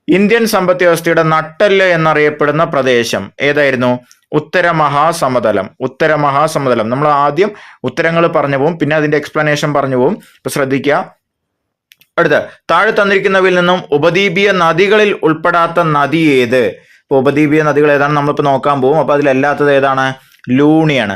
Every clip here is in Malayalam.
ഇന്ത്യൻ സമ്പദ് വ്യവസ്ഥയുടെ നട്ടെല്ല് എന്നറിയപ്പെടുന്ന പ്രദേശം ഏതായിരുന്നു? ഉത്തര മഹാസമതലം. ഉത്തര മഹാസമതലം. നമ്മൾ ആദ്യം ഉത്തരങ്ങൾ പറഞ്ഞു പോവും, പിന്നെ അതിന്റെ എക്സ്പ്ലനേഷൻ പറഞ്ഞു പോവും. ഇപ്പൊ ശ്രദ്ധിക്കുക. അടുത്ത താഴെ തന്നിരിക്കുന്നവയിൽ നിന്നും ഉപദ്വീപീയ നദികളിൽ ഉൾപ്പെടാത്ത നദി ഏത്? ഇപ്പൊ ഉപദ്വീപീയ നദികൾ ഏതാണ് നമ്മളിപ്പോ നോക്കാൻ പോകും. അപ്പൊ അതിലല്ലാത്തത് ഏതാണ്? ലൂണിയാണ്.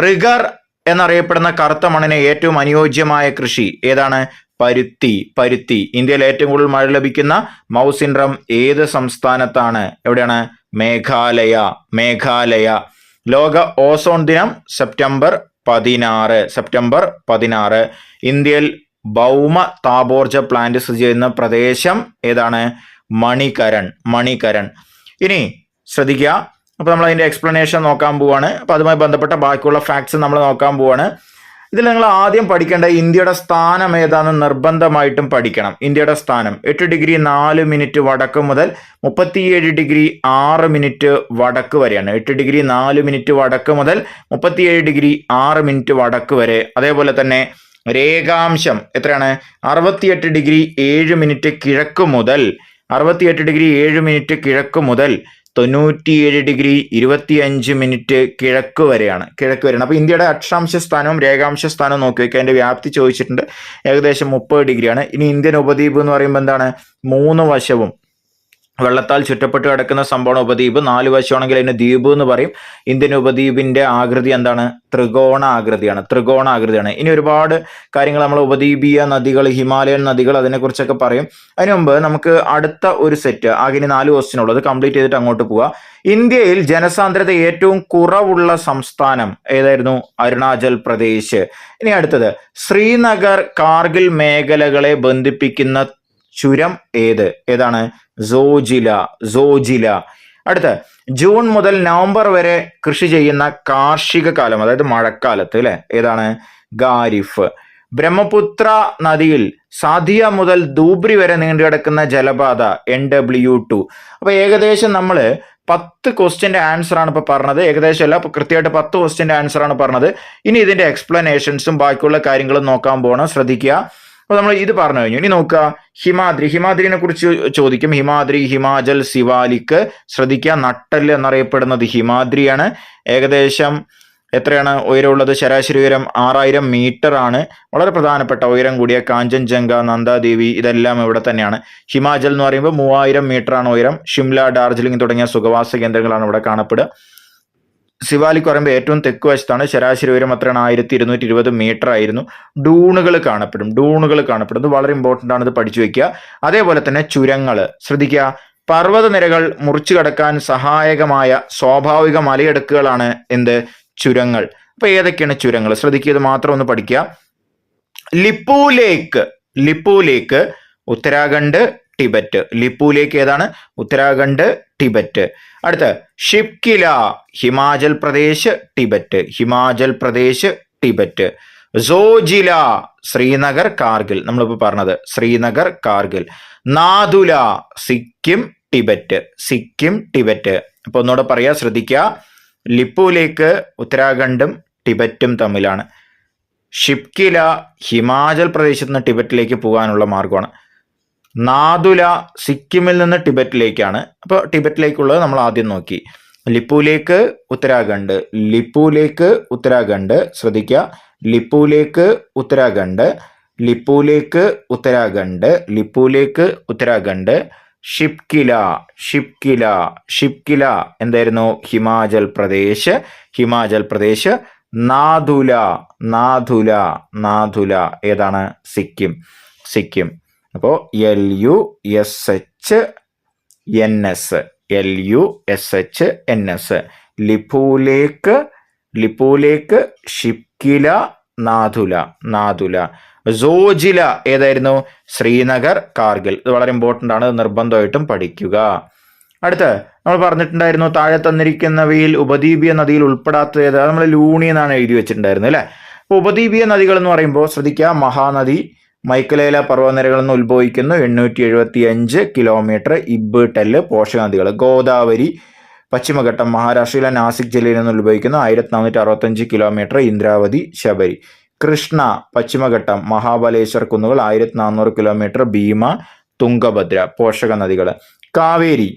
റിഗർ എന്നറിയപ്പെടുന്ന കറുത്ത മണ്ണിന് ഏറ്റവും അനുയോജ്യമായ കൃഷി ഏതാണ്? പരുത്തി. പരുത്തി. ഇന്ത്യയിൽ ഏറ്റവും കൂടുതൽ മഴ ലഭിക്കുന്ന മൗസിൻഡ്രം ഏത് സംസ്ഥാനത്താണ്? എവിടെയാണ്? മേഘാലയ. മേഘാലയ. ലോക ഓസോൺ ദിനം സെപ്റ്റംബർ 16. സെപ്റ്റംബർ 16. ഇന്ത്യയിൽ ഭൗമ താപോർജ പ്ലാന്റ് സ്ഥിതി ചെയ്യുന്ന പ്രദേശം ഏതാണ്? മണികരൺ. മണികരൺ. ഇനി ശ്രദ്ധിക്കുക. അപ്പൊ നമ്മൾ അതിന്റെ എക്സ്പ്ലനേഷൻ നോക്കാൻ പോവാണ്. അപ്പൊ അതുമായി ബന്ധപ്പെട്ട ബാക്കിയുള്ള ഫാക്ട്സ് നമ്മൾ നോക്കാൻ പോവാണ്. ഇതിൽ നിങ്ങൾ ആദ്യം പഠിക്കേണ്ട ഇന്ത്യയുടെ സ്ഥാനം ഏതാണെന്ന് നിർബന്ധമായിട്ടും പഠിക്കണം. ഇന്ത്യയുടെ സ്ഥാനം 8 ഡിഗ്രി 4 മിനിറ്റ് വടക്ക് മുതൽ 37 ഡിഗ്രി 6 മിനിറ്റ് വടക്ക് വരെയാണ്. 8 ഡിഗ്രി 4 മിനിറ്റ് വടക്ക് മുതൽ 37 ഡിഗ്രി 6 മിനിറ്റ് വടക്ക് വരെ. അതേപോലെ തന്നെ രേഖാംശം എത്രയാണ്? 68 ഡിഗ്രി 7 മിനിറ്റ് കിഴക്ക് മുതൽ 68 ഡിഗ്രി 7 മിനിറ്റ് കിഴക്ക് മുതൽ 97 ഡിഗ്രി 25 മിനിറ്റ് കിഴക്ക് വരെയാണ്. കിഴക്ക് വരെയാണ്. അപ്പൊ ഇന്ത്യയുടെ അക്ഷാംശ സ്ഥാനവും രേഖാംശ സ്ഥാനവും നോക്കി വയ്ക്കുക. അതിന്റെ വ്യാപ്തി ചോദിച്ചിട്ടുണ്ട്. ഏകദേശം 30 ഡിഗ്രിയാണ്. ഇനി ഇന്ത്യൻ ഉപദ്വീപ് എന്ന് പറയുമ്പോൾ എന്താണ്? 3 വശവും വെള്ളത്താൽ ചുറ്റപ്പെട്ട് കിടക്കുന്ന സംഭവമാണ് ഉപദ്വീപ്. 4 വശമാണെങ്കിൽ അതിന് ദ്വീപ് എന്ന് പറയും. ഇന്ത്യൻ ഉപദ്വീപിന്റെ ആകൃതി എന്താണ്? ത്രികോണ ആകൃതിയാണ്. ത്രികോണ ആകൃതിയാണ്. ഇനി ഒരുപാട് കാര്യങ്ങൾ നമ്മൾ ഉപദ്വീപീയ നദികൾ, ഹിമാലയൻ നദികൾ, അതിനെക്കുറിച്ചൊക്കെ പറയും. അതിനു മുമ്പ് നമുക്ക് അടുത്ത ഒരു സെറ്റ്, ആകെ 4 ക്വസ്റ്റ്യൻ ഉള്ളത്, കംപ്ലീറ്റ് ചെയ്തിട്ട് അങ്ങോട്ട് പോവാം. ഇന്ത്യയിൽ ജനസാന്ദ്രത ഏറ്റവും കുറവുള്ള സംസ്ഥാനം ഏതായിരുന്നു? അരുണാചൽ പ്രദേശ്. ഇനി അടുത്തത് ശ്രീനഗർ കാർഗിൽ മേഖലകളെ ബന്ധിപ്പിക്കുന്ന ചുരം ഏതാണ്? സോജില. സോജില. അടുത്ത ജൂൺ മുതൽ നവംബർ വരെ കൃഷി ചെയ്യുന്ന കാർഷിക കാലം, അതായത് മഴക്കാലത്ത് അല്ലെ, ഏതാണ്? ഖാരിഫ്. ബ്രഹ്മപുത്ര നദിയിൽ സാധിയ മുതൽ ധൂബ്രി വരെ നീണ്ടുകിടക്കുന്ന ജലപാത NW2. അപ്പൊ ഏകദേശം നമ്മൾ 10 ക്വസ്റ്റ്യന്റെ ആൻസർ ആണ് ഇപ്പൊ പറഞ്ഞത്. ഏകദേശം അല്ല, കൃത്യമായിട്ട് 10 ക്വസ്റ്റ്യന്റെ ആൻസർ ആണ് പറഞ്ഞത്. ഇനി ഇതിന്റെ എക്സ്പ്ലനേഷൻസും ബാക്കിയുള്ള കാര്യങ്ങളും നോക്കാൻ പോകണം. ശ്രദ്ധിക്കുക. അപ്പൊ നമ്മൾ ഇത് പറഞ്ഞു കഴിഞ്ഞു. ഇനി നോക്കുക. ഹിമാദ്രി. ഹിമാദ്രിനെ കുറിച്ച് ചോദിക്കും. ഹിമാദ്രി, ഹിമാചൽ, സിവാലിക്. ശ്രദ്ധിക്കുക. നട്ടെല്ല് എന്നറിയപ്പെടുന്നത് ഹിമാദ്രിയാണ്. ഏകദേശം എത്രയാണ് ഉയരമുള്ളത്? ശരാശരി ഉയരം 6000 മീറ്റർ ആണ്. വളരെ പ്രധാനപ്പെട്ട ഉയരം കൂടിയ കാഞ്ചൻജംഗ, നന്ദാദേവി ഇതെല്ലാം ഇവിടെ തന്നെയാണ്. ഹിമാചൽ എന്ന് പറയുമ്പോൾ 3000 മീറ്റർ ആണ് ഉയരം. ഷിംല, ഡാർജിലിംഗ് തുടങ്ങിയ സുഖവാസ കേന്ദ്രങ്ങളാണ് ഇവിടെ കാണപ്പെടുക. സിവാലിക് പറയുമ്പോൾ ഏറ്റവും തെക്ക് വശത്താണ്. ശരാശരി ഉയരം എത്രയാണ്? 1220 മീറ്റർ ആയിരുന്നു. ഡൂണുകൾ കാണപ്പെടും. ഡൂണുകൾ കാണപ്പെടും. ഇത് വളരെ ഇമ്പോർട്ടൻ്റ് ആണ്. ഇത് പഠിച്ചു വെക്കുക. അതേപോലെ തന്നെ ചുരങ്ങൾ. ശ്രദ്ധിക്കുക. പർവ്വതനിരകൾ മുറിച്ചു കടക്കാൻ സഹായകമായ സ്വാഭാവിക മലയിടുക്കുകളാണ് എന്ത്? ചുരങ്ങൾ. അപ്പൊ ഏതൊക്കെയാണ് ചുരങ്ങൾ? ശ്രദ്ധിക്കുക. ഇത് മാത്രം ഒന്ന് പഠിക്കുക. ലിപ്പു ലേക്ക്. ലിപ്പു ലേക്ക് ഉത്തരാഖണ്ഡ്, ടിബറ്റ്. ലിപ്പു ലേക്ക് ഏതാണ്? ഉത്തരാഖണ്ഡ്, ടിബറ്റ്. അടുത്ത ഷിപ്കില, ഹിമാചൽ പ്രദേശ്, ടിബറ്റ്. ഹിമാചൽ പ്രദേശ്, ടിബറ്റ്. സോജില, ശ്രീനഗർ, കാർഗിൽ. നമ്മളിപ്പോ പറഞ്ഞത് ശ്രീനഗർ, കാർഗിൽ. നാഥുല, സിക്കിം, ടിബറ്റ്. സിക്കിം, ടിബറ്റ്. അപ്പൊ ഒന്നുകൂടെ പറയാ, ശ്രദ്ധിക്കുക. ലിപ്പു ലേക്ക് ഉത്തരാഖണ്ഡും ടിബറ്റും തമ്മിലാണ്. ഷിപ്കില ഹിമാചൽ പ്രദേശത്ത് നിന്ന് ടിബറ്റിലേക്ക് പോകാനുള്ള മാർഗമാണ്. നാഥുല സിക്കിമിൽ നിന്ന് ടിബറ്റിലേക്കാണ്. അപ്പോൾ ടിബറ്റിലേക്കുള്ളത് നമ്മൾ ആദ്യം നോക്കി. ലിപ്പുലേക്ക് ഉത്തരാഖണ്ഡ്. ലിപ്പുലേക്ക് ഉത്തരാഖണ്ഡ്. ശ്രദ്ധിക്കുക. ലിപ്പുലേക്ക് ഉത്തരാഖണ്ഡ്. ലിപ്പുലേക്ക് ഉത്തരാഖണ്ഡ്. ലിപ്പുലേക്ക് ഉത്തരാഖണ്ഡ്. ഷിപ്കില. ഷിപ്കില. ഷിപ്കില എന്തായിരുന്നു? ഹിമാചൽ പ്രദേശ്. ഹിമാചൽ പ്രദേശ്. നാഥുല. നാഥുല. നാഥുല ഏതാണ്? സിക്കിം. സിക്കിം. അപ്പോൾ LUSHNS. LUSHNS. ലിപ്പുലേക്ക്, ലിപ്പുലേക്ക്, ഷിപ്കില, നാഥുല. നാഥുല. സോജില ഏതായിരുന്നു? ശ്രീനഗർ, കാർഗിൽ. ഇത് വളരെ ഇമ്പോർട്ടൻ്റ് ആണ്. നിർബന്ധമായിട്ടും പഠിക്കുക. അടുത്ത് നമ്മൾ പറഞ്ഞിട്ടുണ്ടായിരുന്നു താഴെ തന്നിരിക്കുന്നവയിൽ ഉപദ്വീപീയ നദിയിൽ ഉൾപ്പെടാത്തത് ഏതാ? നമ്മൾ ലൂണി എന്നാണ് എഴുതി വെച്ചിട്ടുണ്ടായിരുന്നു അല്ലെ. അപ്പൊ ഉപദ്വീപീയ നദികൾ എന്ന് പറയുമ്പോൾ ശ്രദ്ധിക്കുക. മഹാനദി മൈക്കലേല പർവ്വതനിരകളിൽ നിന്ന് ഉത്ഭവിക്കുന്നു. 875 കിലോമീറ്റർ. ഇബ്, ടെല്ല് പോഷക നദികൾ. ഗോദാവരി പശ്ചിമഘട്ടം മഹാരാഷ്ട്രയിലെ നാസിക് ജില്ലയിൽ നിന്ന് ഉത്ഭവിക്കുന്നു. 1465 കിലോമീറ്റർ. ഇന്ദ്രാവതി, ശബരി. കൃഷ്ണ പശ്ചിമഘട്ടം മഹാബലേശ്വർ കുന്നുകൾ 1400 കിലോമീറ്റർ. ഭീമ, തുംഗഭദ്ര പോഷക നദികൾ. കാവേരി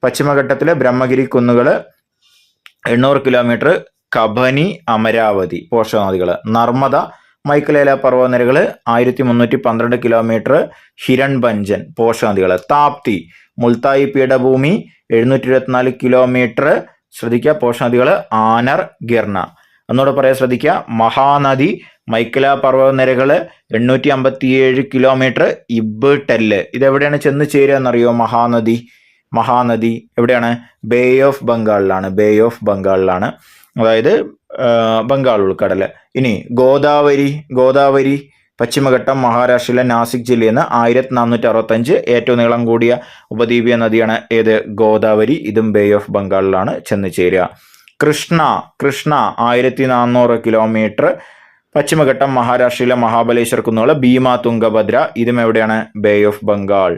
പശ്ചിമഘട്ടത്തിലെ ബ്രഹ്മഗിരി കുന്നുകൾ 800 കിലോമീറ്റർ, കബനി അമരാവതി പോഷക നദികൾ. നർമ്മദ മൈക്കലേല പർവ്വതനിരകൾ 1312 കിലോമീറ്റർ, ഹിരൺഭഞ്ജൻ പോഷക നദികൾ. താപ്തി മുൾത്തായി പീഠഭൂമി 724 കിലോമീറ്റർ, ശ്രദ്ധിക്കുക പോഷക നദികൾ. ആനർ ഗിർണ ഒന്നുകൂടെ പറയാൻ ശ്രദ്ധിക്കുക. മഹാനദി മൈക്കല പർവ്വതനിരകൾ 857 കിലോമീറ്റർ, ഇബ് ടെല്ല്. ഇതെവിടെയാണ് ചെന്ന് ചേരുക എന്നറിയോ? മഹാനദി എവിടെയാണ്? ബേ ഓഫ് ബംഗാളിലാണ്, അതായത് ബംഗാൾ ഉൾക്കടല്. ഇനി ഗോദാവരി പശ്ചിമഘട്ടം മഹാരാഷ്ട്രയിലെ നാസിക് ജില്ലയിൽ നിന്ന് 1465 ഏറ്റവും നീളം കൂടിയ ഉപദ്വീപീയ നദിയാണ് ഏത്? ഗോദാവരി. ഇതും ബേ ഓഫ് ബംഗാളിലാണ് ചെന്ന് ചേരുക. കൃഷ്ണ 1400 കിലോമീറ്റർ, പശ്ചിമഘട്ടം മഹാരാഷ്ട്രയിലെ മഹാബലേശ്വർ കുന്നുകൾ. ഭീമ തുംഗഭദ്ര ഇതും എവിടെയാണ്? Bay of Bengal.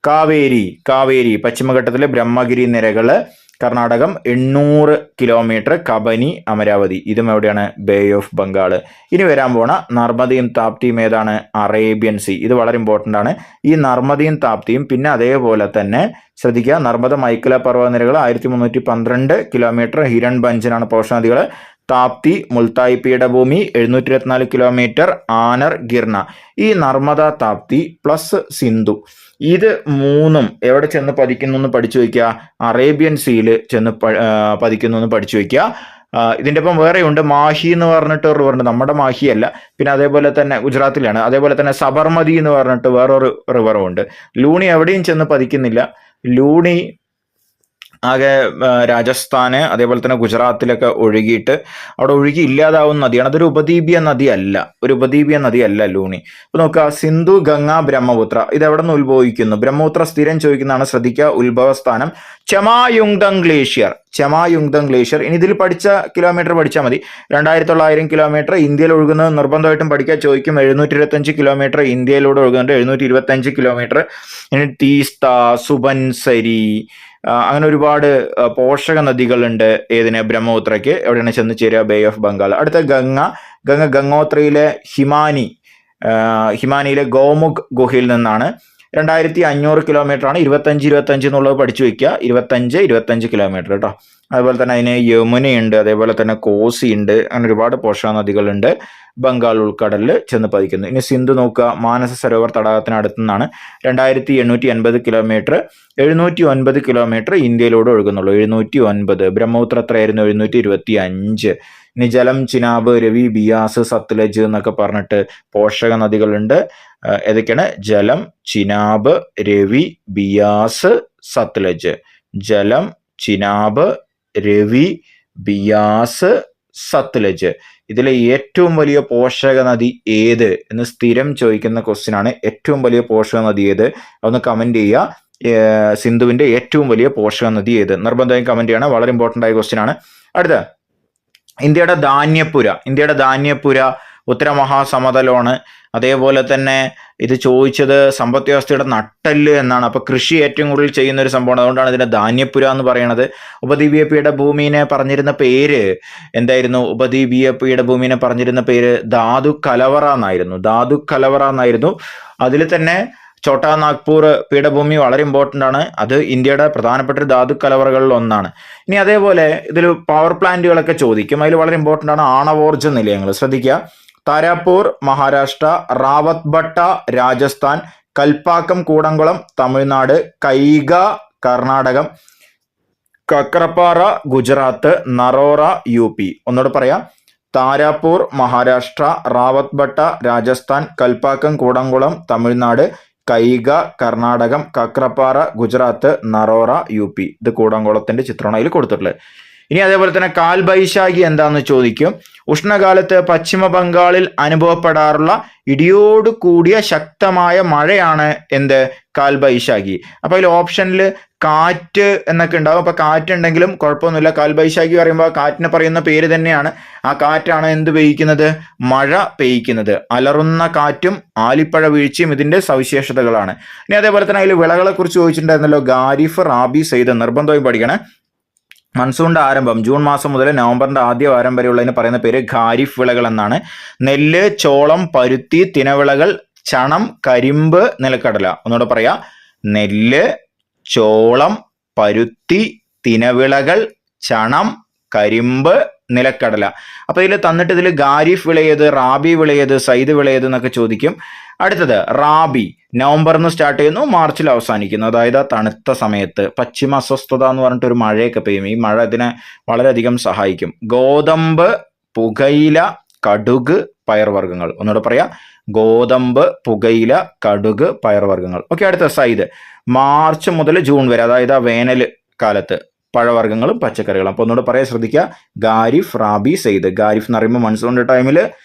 കാവേരി പശ്ചിമഘട്ടത്തിലെ ബ്രഹ്മഗിരി നിരകള്, കർണാടകം 800 കിലോമീറ്റർ, കബനി അമരാവതി ഇതും എവിടെയാണ്? Bay of Bengal. ഇനി വരാൻ പോണ നർമ്മദയും താപ്തിയും ഏതാണ്? Arabian sea. ഇത് വളരെ ഇമ്പോർട്ടൻ്റ് ആണ്. ഈ നർമ്മദയും താപ്തിയും പിന്നെ അതേപോലെ തന്നെ ശ്രദ്ധിക്കുക, നർമ്മദ മൈക്കല പർവ്വതനിരകൾ 1312 കിലോമീറ്റർ, ഹിരൺഭഞ്ജനാണ് പോഷക നദികൾ. താപ്തി മുൾത്തായി പീഠഭൂമി 724 കിലോമീറ്റർ, ആനർ ഗിർണ. ഈ നർമ്മദ, താപ്തി പ്ലസ് സിന്ധു ഇത് മൂന്നും എവിടെ ചെന്ന് പതിക്കുന്നു എന്ന് പഠിച്ചു വയ്ക്കുക. അറേബ്യൻ സീയിൽ ചെന്ന് പതിക്കുന്നു എന്ന് പഠിച്ചു വയ്ക്കുക. ഇതിൻ്റെ ഒപ്പം വേറെയുണ്ട്, മാഹി എന്ന് പറഞ്ഞിട്ട് ഒരു റിവറുണ്ട്. നമ്മുടെ മാഹി അല്ല. പിന്നെ അതേപോലെ തന്നെ ഗുജറാത്തിലാണ്. അതേപോലെ തന്നെ സബർമതി എന്ന് പറഞ്ഞിട്ട് വേറൊരു റിവറും ഉണ്ട്. ലൂണി എവിടെയും ചെന്ന് പതിക്കുന്നില്ല. ലൂണി ആകെ രാജസ്ഥാന് അതേപോലെ തന്നെ ഗുജറാത്തിലൊക്കെ ഒഴുകിയിട്ട് അവിടെ ഒഴുകി ഇല്ലാതാവുന്ന നദിയാണ്. അതൊരു ഉപദ്വീപീയ നദിയല്ല ലൂണി. അപ്പൊ നോക്കുക, സിന്ധു, ഗംഗ, ബ്രഹ്മപുത്ര ഇത് എവിടെ നിന്ന് ഉത്ഭവിക്കുന്നു? ബ്രഹ്മപുത്ര സ്ഥിരം ചോദിക്കുന്നതാണ്, ശ്രദ്ധിക്കുക. ഉത്ഭവസ്ഥാനം ചമായുങ്തങ് ഗ്ലേഷ്യർ. ഇനി ഇതിൽ പഠിച്ച കിലോമീറ്റർ പഠിച്ചാൽ മതി. 2900 കിലോമീറ്റർ ഇന്ത്യയിൽ ഒഴുകുന്നത് നിർബന്ധമായിട്ടും പഠിക്കാൻ ചോദിക്കും. 725 കിലോമീറ്റർ ഇന്ത്യയിലൂടെ ഒഴുകുന്നുണ്ട്, 725 കിലോമീറ്റർ. ഇനി തീസ്ത, സുബൻസരി അങ്ങനെ ഒരുപാട് പോഷക നദികളുണ്ട്. ഏതിന്? ബ്രഹ്മപുത്രയ്ക്ക്. എവിടെയാണ് ചെന്ന് ചേരുക? Bay of Bengal. അടുത്ത ഗംഗോത്രിയിലെ ഹിമാനിയിലെ ഗോമുഖ് ഗുഹയിൽ നിന്നാണ്. 2500 കിലോമീറ്റർ ആണ്. 25 എന്നുള്ളത് പഠിച്ചു വയ്ക്കുക. 25 കിലോമീറ്റർ കേട്ടോ. അതുപോലെ തന്നെ അതിന് യമുനയുണ്ട്, അതേപോലെ തന്നെ കോസി ഉണ്ട്. അങ്ങനെ ഒരുപാട് പോഷക നദികളുണ്ട്. ബംഗാൾ ഉൾക്കടലിൽ ചെന്ന് പതിക്കുന്നു. ഇനി സിന്ധു നോക്കുക, മാനസ സരോവർ തടാകത്തിനടുത്തു നിന്നാണ്. 2880 കിലോമീറ്റർ, 709 കിലോമീറ്റർ ഇന്ത്യയിലൂടെ ഒഴുകുന്നുള്ളൂ. 709. ബ്രഹ്മപുത്ര എത്രയായിരുന്നു? 725. ഇനി ജലം, ചിനാബ്, രവി, ബിയാസ്, സത്ലജ് എന്നൊക്കെ പറഞ്ഞിട്ട് പോഷക നദികളുണ്ട്. ഏതൊക്കെയാണ്? ജലം, ചിനാബ്, രവി, ബിയാസ്, സത്ലജ്. ജലം, ചിനാബ്, രവി, ബിയാസ്, സത്ലജ്. ഇതിലെ ഏറ്റവും വലിയ പോഷക നദി ഏത് എന്ന് സ്ഥിരം ചോദിക്കുന്ന ക്വസ്റ്റ്യൻ ആണ്. ഏറ്റവും വലിയ പോഷക നദി ഏത്? ഒന്ന് കമന്റ് ചെയ്യുക. സിന്ധുവിന്റെ ഏറ്റവും വലിയ പോഷക നദി ഏത്? നിർബന്ധമായും കമന്റ് ചെയ്യണം. വളരെ ഇമ്പോർട്ടൻ്റ് ആയ ക്വസ്റ്റ്യൻ ആണ്. അടുത്ത ഇന്ത്യയുടെ ധാന്യപ്പുര ഉത്തരമഹാസമതലമാണ്. അതേപോലെ തന്നെ ഇത് ചോദിച്ചത് സമ്പദ് വ്യവസ്ഥയുടെ നട്ടെല്ല് എന്നാണ്. അപ്പൊ കൃഷി ഏറ്റവും കൂടുതൽ ചെയ്യുന്ന ഒരു സംഭവമാണ്. അതുകൊണ്ടാണ് ഇതിന്റെ ധാന്യപ്പുര എന്ന് പറയുന്നത്. ഉപദ്വീപീയ പീഠഭൂമിനെ പറഞ്ഞിരുന്ന പേര് എന്തായിരുന്നു? ഉപദ്വീപീയ പീഠഭൂമിനെ പറഞ്ഞിരുന്ന പേര് ധാതു കലവറ എന്നായിരുന്നു. അതിൽ തന്നെ ഛോട്ടാ നാഗ്പൂർ പീഠഭൂമി വളരെ ഇമ്പോർട്ടൻ്റ് ആണ്. അത് ഇന്ത്യയുടെ പ്രധാനപ്പെട്ട ഒരു ധാതു കലവറകളിൽ ഒന്നാണ്. ഇനി അതേപോലെ ഇതിൽ പവർ പ്ലാന്റുകളൊക്കെ ചോദിക്കും. അതിൽ വളരെ ഇമ്പോർട്ടൻ്റ് ആണ് ആണവോർജ നിലയങ്ങൾ. ശ്രദ്ധിക്കുക, താരാപൂർ മഹാരാഷ്ട്ര, റാവത്ബട്ട രാജസ്ഥാൻ, കൽപ്പാക്കം കൂടംകുളം തമിഴ്നാട്, കൈഗ കർണാടകം, കക്രപ്പാറ ഗുജറാത്ത്, നറോറ UP. ഒന്നുകൂടെ പറയാം, താരാപൂർ മഹാരാഷ്ട്ര, റാവത്ബട്ട രാജസ്ഥാൻ, കൽപ്പാക്കം കൂടംകുളം തമിഴ്നാട്, കൈഗ കർണാടകം, കക്രപ്പാറ ഗുജറാത്ത്, നറോറ UP. ഇത് കൂടംകുളത്തിന്റെ ചിത്രമാണ് അതിൽ കൊടുത്തിട്ടുള്ളത്. ഇനി അതേപോലെ തന്നെ കാൽബൈശാഖി എന്താന്ന് ചോദിക്കും. ഉഷ്ണകാലത്ത് പശ്ചിമ ബംഗാളിൽ അനുഭവപ്പെടാറുള്ള ഇടിയോട് കൂടിയ ശക്തമായ മഴയാണ് എന്ത്? കാൽബൈശാഖി. അപ്പൊ അതിൽ ഓപ്ഷനിൽ കാറ്റ് എന്നൊക്കെ ഉണ്ടാവും. അപ്പൊ കാറ്റുണ്ടെങ്കിലും കുഴപ്പമൊന്നുമില്ല. കാൽബൈശാഖി പറയുമ്പോൾ കാറ്റിന് പറയുന്ന പേര് തന്നെയാണ്. ആ കാറ്റാണ് എന്ത് പെയ്യിക്കുന്നത്? മഴ പെയ്യിക്കുന്നത്. അലറുന്ന കാറ്റും ആലിപ്പഴ വീഴ്ചയും ഇതിന്റെ സവിശേഷതകളാണ്. ഇനി അതേപോലെ തന്നെ അതിൽ വിളകളെ കുറിച്ച് ചോദിച്ചിട്ടുണ്ടായിരുന്നല്ലോ. ഖാരിഫ്, റാബി, സെയ്ദ് നിർബന്ധമായും പഠിക്കണേ. മൺസൂണിന്റെ ആരംഭം ജൂൺ മാസം മുതൽ നവംബറിന്റെ ആദ്യ വാരം വരെയുള്ളതിന് പറയുന്ന പേര് ഖാരിഫ് വിളകൾ എന്നാണ്. നെല്ല്, ചോളം, പരുത്തി, തിനവിളകൾ, ചണം, കരിമ്പ്, നിലക്കടല. ഒന്നുകൂടെ പറയാ, നെല്ല്, ചോളം, പരുത്തി, തിനവിളകൾ, ചണം, കരിമ്പ്, നിലക്കടല. അപ്പൊ ഇതിൽ തന്നിട്ട് ഇതിൽ ഖാരിഫ് വിളയത്, റാബി വിളയത്, സൈദ് വിളയത് എന്നൊക്കെ ചോദിക്കും. അടുത്തത് റാബി നവംബറിൽ നിന്ന് സ്റ്റാർട്ട് ചെയ്യുന്നു, മാർച്ചിൽ അവസാനിക്കുന്നു. അതായത് തണുത്ത സമയത്ത് പശ്ചിമ അസ്വസ്ഥത എന്ന് പറഞ്ഞിട്ട് ഒരു മഴയൊക്കെ പെയ്യും. ഈ മഴ ഇതിനെ വളരെയധികം സഹായിക്കും. ഗോതമ്പ്, പുകയില, കടുക്, പയർവർഗ്ഗങ്ങൾ. ഒന്നുകൂടെ പറയാം, ഗോതമ്പ്, പുകയില, കടുക്, പയർവർഗ്ഗങ്ങൾ. ഓക്കെ. അടുത്ത സൈദ് മാർച്ച് മുതൽ ജൂൺ വരെ, അതായത് ആ വേനൽ കാലത്ത് പഴവർഗ്ഗങ്ങളും പച്ചക്കറികളും. അപ്പൊ ഒന്നുകൂടെ പറയാൻ ശ്രദ്ധിക്കുക, ഖാരിഫ്, റാബി, സൈദ്. ഖാരിഫ് എന്ന് പറയുമ്പോൾ മൺസൂണിന്റെ ടൈമിൽ,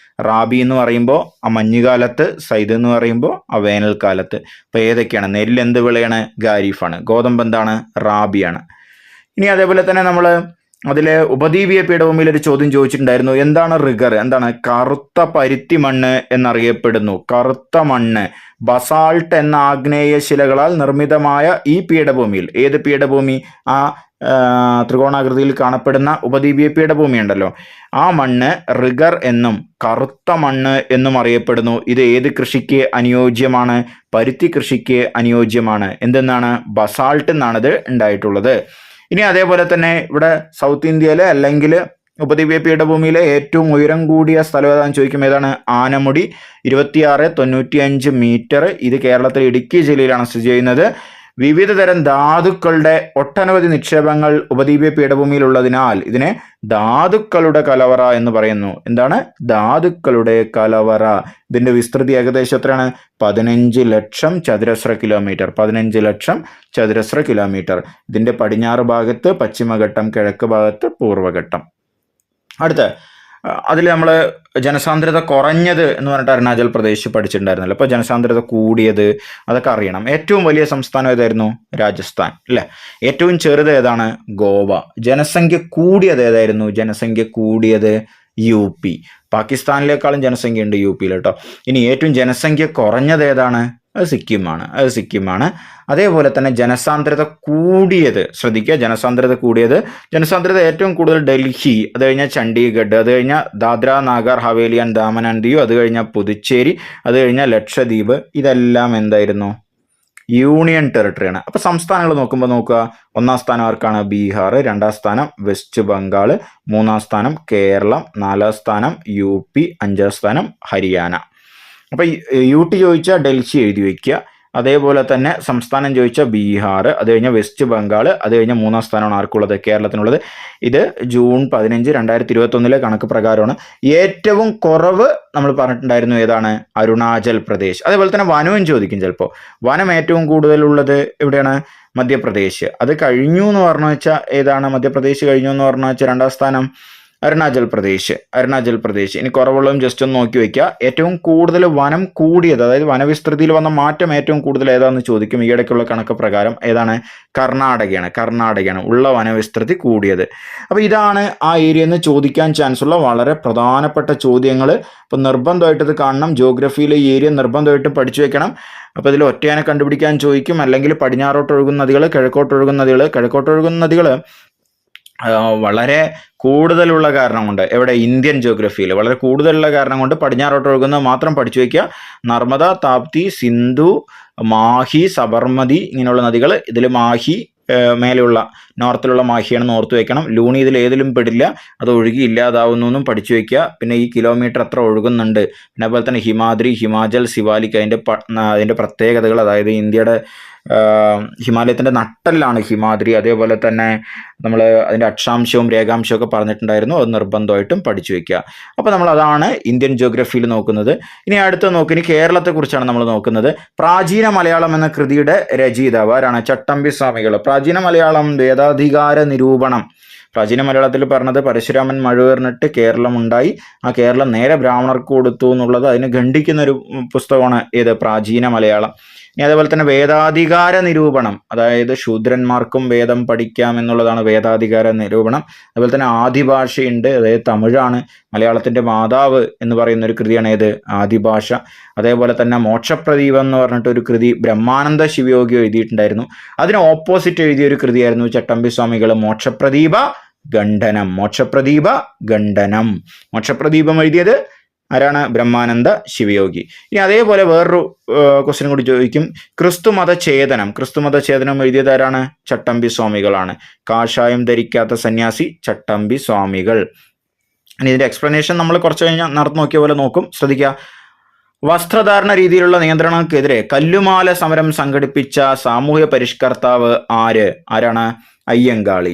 റാബി എന്ന് പറയുമ്പോൾ ആ മഞ്ഞുകാലത്ത്, സൈദ് എന്ന് പറയുമ്പോൾ ആ വേനൽക്കാലത്ത്. അപ്പൊ ഏതൊക്കെയാണ്? നെല്ല് എന്ത് വിളയാണ്? ഖാരിഫാണ്. ഗോതമ്പ് എന്താണ്? റാബിയാണ്. ഇനി അതേപോലെ തന്നെ നമ്മൾ അതിലെ ഉപദ്വീപീയ പീഠഭൂമിയിൽ ഒരു ചോദ്യം ചോദിച്ചിട്ടുണ്ടായിരുന്നു. എന്താണ് റിഗർ? എന്താണ്? കറുത്ത പരുത്തി മണ്ണ് എന്നറിയപ്പെടുന്നു. കറുത്ത മണ്ണ്, ബസാൾട്ട് എന്ന ആഗ്നേയ ശിലകളാൽ നിർമ്മിതമായ ഈ പീഠഭൂമിയിൽ, ഏത് പീഠഭൂമി? ആ ത്രികോണാകൃതിയിൽ കാണപ്പെടുന്ന ഉപദ്വീപീയ പീഠഭൂമി ഉണ്ടല്ലോ, ആ മണ്ണ് റിഗർ എന്നും കറുത്ത മണ്ണ് എന്നും അറിയപ്പെടുന്നു. ഇത് ഏത് കൃഷിക്ക് അനുയോജ്യമാണ്? പരുത്തി കൃഷിക്ക് അനുയോജ്യമാണ്. എന്തെന്നാണ്? ബസാൾട്ട് എന്നാണ് ഇത് ഉണ്ടായിട്ടുള്ളത്. ഇനി അതേപോലെ തന്നെ ഇവിടെ സൗത്ത് ഇന്ത്യയിലെ അല്ലെങ്കിൽ ഉപദ്വീപീയ പീഠഭൂമിയിലെ ഏറ്റവും ഉയരം കൂടിയ സ്ഥലം ഏതാണെന്ന് ചോദിക്കും. ഏതാണ്? ആനമുടി, 2695 മീറ്റർ. ഇത് കേരളത്തിൽ ഇടുക്കി ജില്ലയിലാണ് സ്ഥിതി ചെയ്യുന്നത്. വിവിധ തരം ധാതുക്കളുടെ ഒട്ടനവധി നിക്ഷേപങ്ങൾ ഉപദ്വീപീയ പീഠഭൂമിയിലുള്ളതിനാൽ ഇതിനെ ധാതുക്കളുടെ കലവറ എന്ന് പറയുന്നു. എന്താണ്? ധാതുക്കളുടെ കലവറ. ഇതിന്റെ വിസ്തൃതി ഏകദേശം എത്രയാണ്? 15 ലക്ഷം ചതുരശ്ര കിലോമീറ്റർ. 15 ലക്ഷം ചതുരശ്ര കിലോമീറ്റർ. ഇതിന്റെ പടിഞ്ഞാറ് ഭാഗത്ത് പശ്ചിമഘട്ടം, കിഴക്ക് ഭാഗത്ത് പൂർവ്വഘട്ടം. അടുത്ത അതിൽ നമ്മൾ ജനസാന്ദ്രത കുറഞ്ഞത് എന്ന് പറഞ്ഞിട്ട് അരുണാചൽ പ്രദേശ് പഠിച്ചിട്ടുണ്ടായിരുന്നല്ലോ. അപ്പോൾ ജനസാന്ദ്രത കൂടിയത് അതൊക്കെ അറിയണം. ഏറ്റവും വലിയ സംസ്ഥാനം ഏതായിരുന്നു? രാജസ്ഥാൻ അല്ലേ. ഏറ്റവും ചെറുത് ഏതാണ്? ഗോവ. ജനസംഖ്യ കൂടിയത് ഏതായിരുന്നു? ജനസംഖ്യ കൂടിയത് UP. പാകിസ്ഥാനിലേക്കാളും ജനസംഖ്യ ഉണ്ട് UP കേട്ടോ. ഇനി ഏറ്റവും ജനസംഖ്യ കുറഞ്ഞത് ഏതാണ്? അത് സിക്കിമാണ്. അതേപോലെ തന്നെ ജനസാന്ദ്രത കൂടിയത് ശ്രദ്ധിക്കുക, ജനസാന്ദ്രത ഏറ്റവും കൂടുതൽ ഡൽഹി, അത് കഴിഞ്ഞാൽ ചണ്ഡീഗഡ്, അത് കഴിഞ്ഞാൽ ദാദ്ര നാഗർ ഹവേലി ആൻഡ് ദാമൻ ആൻഡ് ദിയു, അത് കഴിഞ്ഞാൽ പുതുച്ചേരി, അത് കഴിഞ്ഞാൽ ലക്ഷദ്വീപ്. ഇതെല്ലാം എന്തായിരുന്നു? യൂണിയൻ ടെറിട്ടറിയാണ്. അപ്പൊ സംസ്ഥാനങ്ങൾ നോക്കുക, ഒന്നാം സ്ഥാനം ആർക്കാണ്? ബീഹാർ. രണ്ടാം സ്ഥാനം വെസ്റ്റ് ബംഗാൾ. മൂന്നാം സ്ഥാനം കേരളം. നാലാം സ്ഥാനം UP. അഞ്ചാം സ്ഥാനം ഹരിയാന. അപ്പൊ UT ചോദിച്ചാൽ ഡൽഹി എഴുതി വയ്ക്കുക. അതേപോലെ തന്നെ സംസ്ഥാനം ചോദിച്ചാൽ ബീഹാർ, അത് കഴിഞ്ഞാൽ വെസ്റ്റ് ബംഗാൾ, അത് കഴിഞ്ഞാൽ മൂന്നാം സ്ഥാനമാണ് ആർക്കുള്ളത്? കേരളത്തിനുള്ളത്. ഇത് ജൂൺ 15, 2021 കണക്ക് പ്രകാരമാണ്. ഏറ്റവും കുറവ് നമ്മൾ പറഞ്ഞിട്ടുണ്ടായിരുന്നു ഏതാണ്? അരുണാചൽ പ്രദേശ്. അതേപോലെ തന്നെ വനവും ചോദിക്കും ചിലപ്പോൾ. വനം ഏറ്റവും കൂടുതലുള്ളത് എവിടെയാണ്? മധ്യപ്രദേശ്. അത് കഴിഞ്ഞു എന്ന് പറഞ്ഞു വെച്ചാൽ ഏതാണ്? മധ്യപ്രദേശ് കഴിഞ്ഞു എന്ന് പറഞ്ഞു വെച്ചാൽ രണ്ടാം സ്ഥാനം അരുണാചൽ പ്രദേശ്. ഇനി കുറവുള്ളതും ജസ്റ്റ് ഒന്ന് നോക്കി വെക്കുക. ഏറ്റവും കൂടുതൽ വനം കൂടിയത്, അതായത് വനവിസ്തൃതിയിൽ വന്ന മാറ്റം ഏറ്റവും കൂടുതൽ ഏതാണെന്ന് ചോദിക്കും. ഈയിടയ്ക്കുള്ള കണക്ക് പ്രകാരം ഏതാണ്? കർണാടകയാണ് ഉള്ള വനവിസ്തൃതി കൂടിയത്. അപ്പോൾ ഇതാണ് ആ ഏരിയയിൽ നിന്ന് ചോദിക്കാൻ ചാൻസ് ഉള്ള വളരെ പ്രധാനപ്പെട്ട ചോദ്യങ്ങൾ. അപ്പോൾ നിർബന്ധമായിട്ട് ഇത് കാണണം. ജിയോഗ്രഫിയിലെ ഈ ഏരിയ നിർബന്ധമായിട്ട് പഠിച്ചു വെക്കണം. അപ്പോൾ ഇതിൽ ഒറ്റയാനെ കണ്ടുപിടിക്കാൻ ചോദിക്കും, അല്ലെങ്കിൽ പടിഞ്ഞാറോട്ട് ഒഴുകുന്ന നദികൾ, കിഴക്കോട്ട് ഒഴുകുന്ന നദികൾ വളരെ കൂടുതലുള്ള കാരണം കൊണ്ട്, എവിടെ? ഇന്ത്യൻ ജിയോഗ്രഫിയിൽ വളരെ കൂടുതലുള്ള കാരണം കൊണ്ട് പടിഞ്ഞാറോട്ട് ഒഴുകുന്നത് മാത്രം പഠിച്ചു വയ്ക്കുക. നർമ്മദ, താപ്തി, സിന്ധു, മാഹി, സബർമതി ഇങ്ങനെയുള്ള നദികൾ. ഇതിൽ മാഹി മേലെയുള്ള നോർത്തിലുള്ള മാഹിയാണെന്ന് ഓർത്തു വെക്കണം. ലൂണി ഇതിൽ ഏതിലും പെടില്ല, അത് ഒഴുകി ഇല്ലാതാവുന്നു എന്നും പഠിച്ചു വയ്ക്കുക. പിന്നെ ഈ കിലോമീറ്റർ എത്ര ഒഴുകുന്നുണ്ട്, പിന്നെ അതുപോലെ തന്നെ ഹിമാദ്രി, ഹിമാചൽ, സിവാലിക്, അതിൻ്റെ പ്രത്യേകതകൾ, അതായത് ഇന്ത്യയുടെ ഹിമാലയത്തിൻ്റെ നട്ടെല്ലാണ് ഹിമാദ്രി. അതേപോലെ തന്നെ നമ്മൾ അതിൻ്റെ അക്ഷാംശവും രേഖാംശവും ഒക്കെ പറഞ്ഞിട്ടുണ്ടായിരുന്നു. അത് നിർബന്ധമായിട്ടും പഠിച്ചു വയ്ക്കുക. അപ്പോൾ നമ്മൾ അതാണ് ഇന്ത്യൻ ജിയോഗ്രഫിയിൽ നോക്കുന്നത്. ഇനി അടുത്ത ഇനി കേരളത്തെക്കുറിച്ചാണ് നമ്മൾ നോക്കുന്നത്. പ്രാചീന മലയാളം എന്ന കൃതിയുടെ രചയിതാവ് ആരാണ്? ചട്ടമ്പി സ്വാമികൾ. പ്രാചീന മലയാളം വേദാധികാര നിരൂപണം. പ്രാചീന മലയാളത്തിൽ പറഞ്ഞത് പരശുരാമൻ മഴുവേറിനിട്ട് കേരളം ഉണ്ടായി, ആ കേരളം നേരെ ബ്രാഹ്മണർക്ക് കൊടുത്തു എന്നുള്ളത് അതിനെ ഖണ്ഡിക്കുന്ന ഒരു പുസ്തകമാണ് ഏത്? പ്രാചീന മലയാളം. ഇനി അതേപോലെ തന്നെ വേദാധികാര നിരൂപണം, അതായത് ശൂദ്രന്മാർക്കും വേദം പഠിക്കാം എന്നുള്ളതാണ് വേദാധികാര നിരൂപണം. അതുപോലെ തന്നെ ആദിഭാഷയുണ്ട്, അതായത് തമിഴാണ്. മലയാളത്തിൻ്റെ മാതാവ് എന്ന് പറയുന്ന ഒരു കൃതിയാണ് ഏത്? ആദിഭാഷ. അതേപോലെ തന്നെ മോക്ഷപ്രദീപം എന്ന് പറഞ്ഞിട്ട് ഒരു കൃതി ബ്രഹ്മാനന്ദ ശിവയോഗി എഴുതിയിട്ടുണ്ടായിരുന്നു. അതിന് ഓപ്പോസിറ്റ് എഴുതിയ ഒരു കൃതിയായിരുന്നു ചട്ടമ്പി സ്വാമികൾ മോക്ഷപ്രദീപ ഖണ്ഡനം. മോക്ഷപ്രദീപം എഴുതിയത് ആരാണ്? ബ്രഹ്മാനന്ദ ശിവയോഗി. ഇനി അതേപോലെ വേറൊരു ക്വസ്റ്റ്യൻ കൂടി ചോദിക്കും. ക്രിസ്തുമത ഛേദനം എഴുതിയത് ആരാണ്? ചട്ടമ്പി സ്വാമികളാണ്. കാഷായം ധരിക്കാത്ത സന്യാസി ചട്ടമ്പി സ്വാമികൾ. ഇനി ഇതിന്റെ എക്സ്പ്ലനേഷൻ നമ്മൾ കുറച്ച് കഴിഞ്ഞാൽ നടന്നു നോക്കിയ പോലെ നോക്കും. ശ്രദ്ധിക്കുക. വസ്ത്രധാരണ രീതിയിലുള്ള നിയന്ത്രണങ്ങൾക്കെതിരെ കല്ലുമാല സമരം സംഘടിപ്പിച്ച സാമൂഹ്യ പരിഷ്കർത്താവ് ആരാണ്? അയ്യങ്കാളി.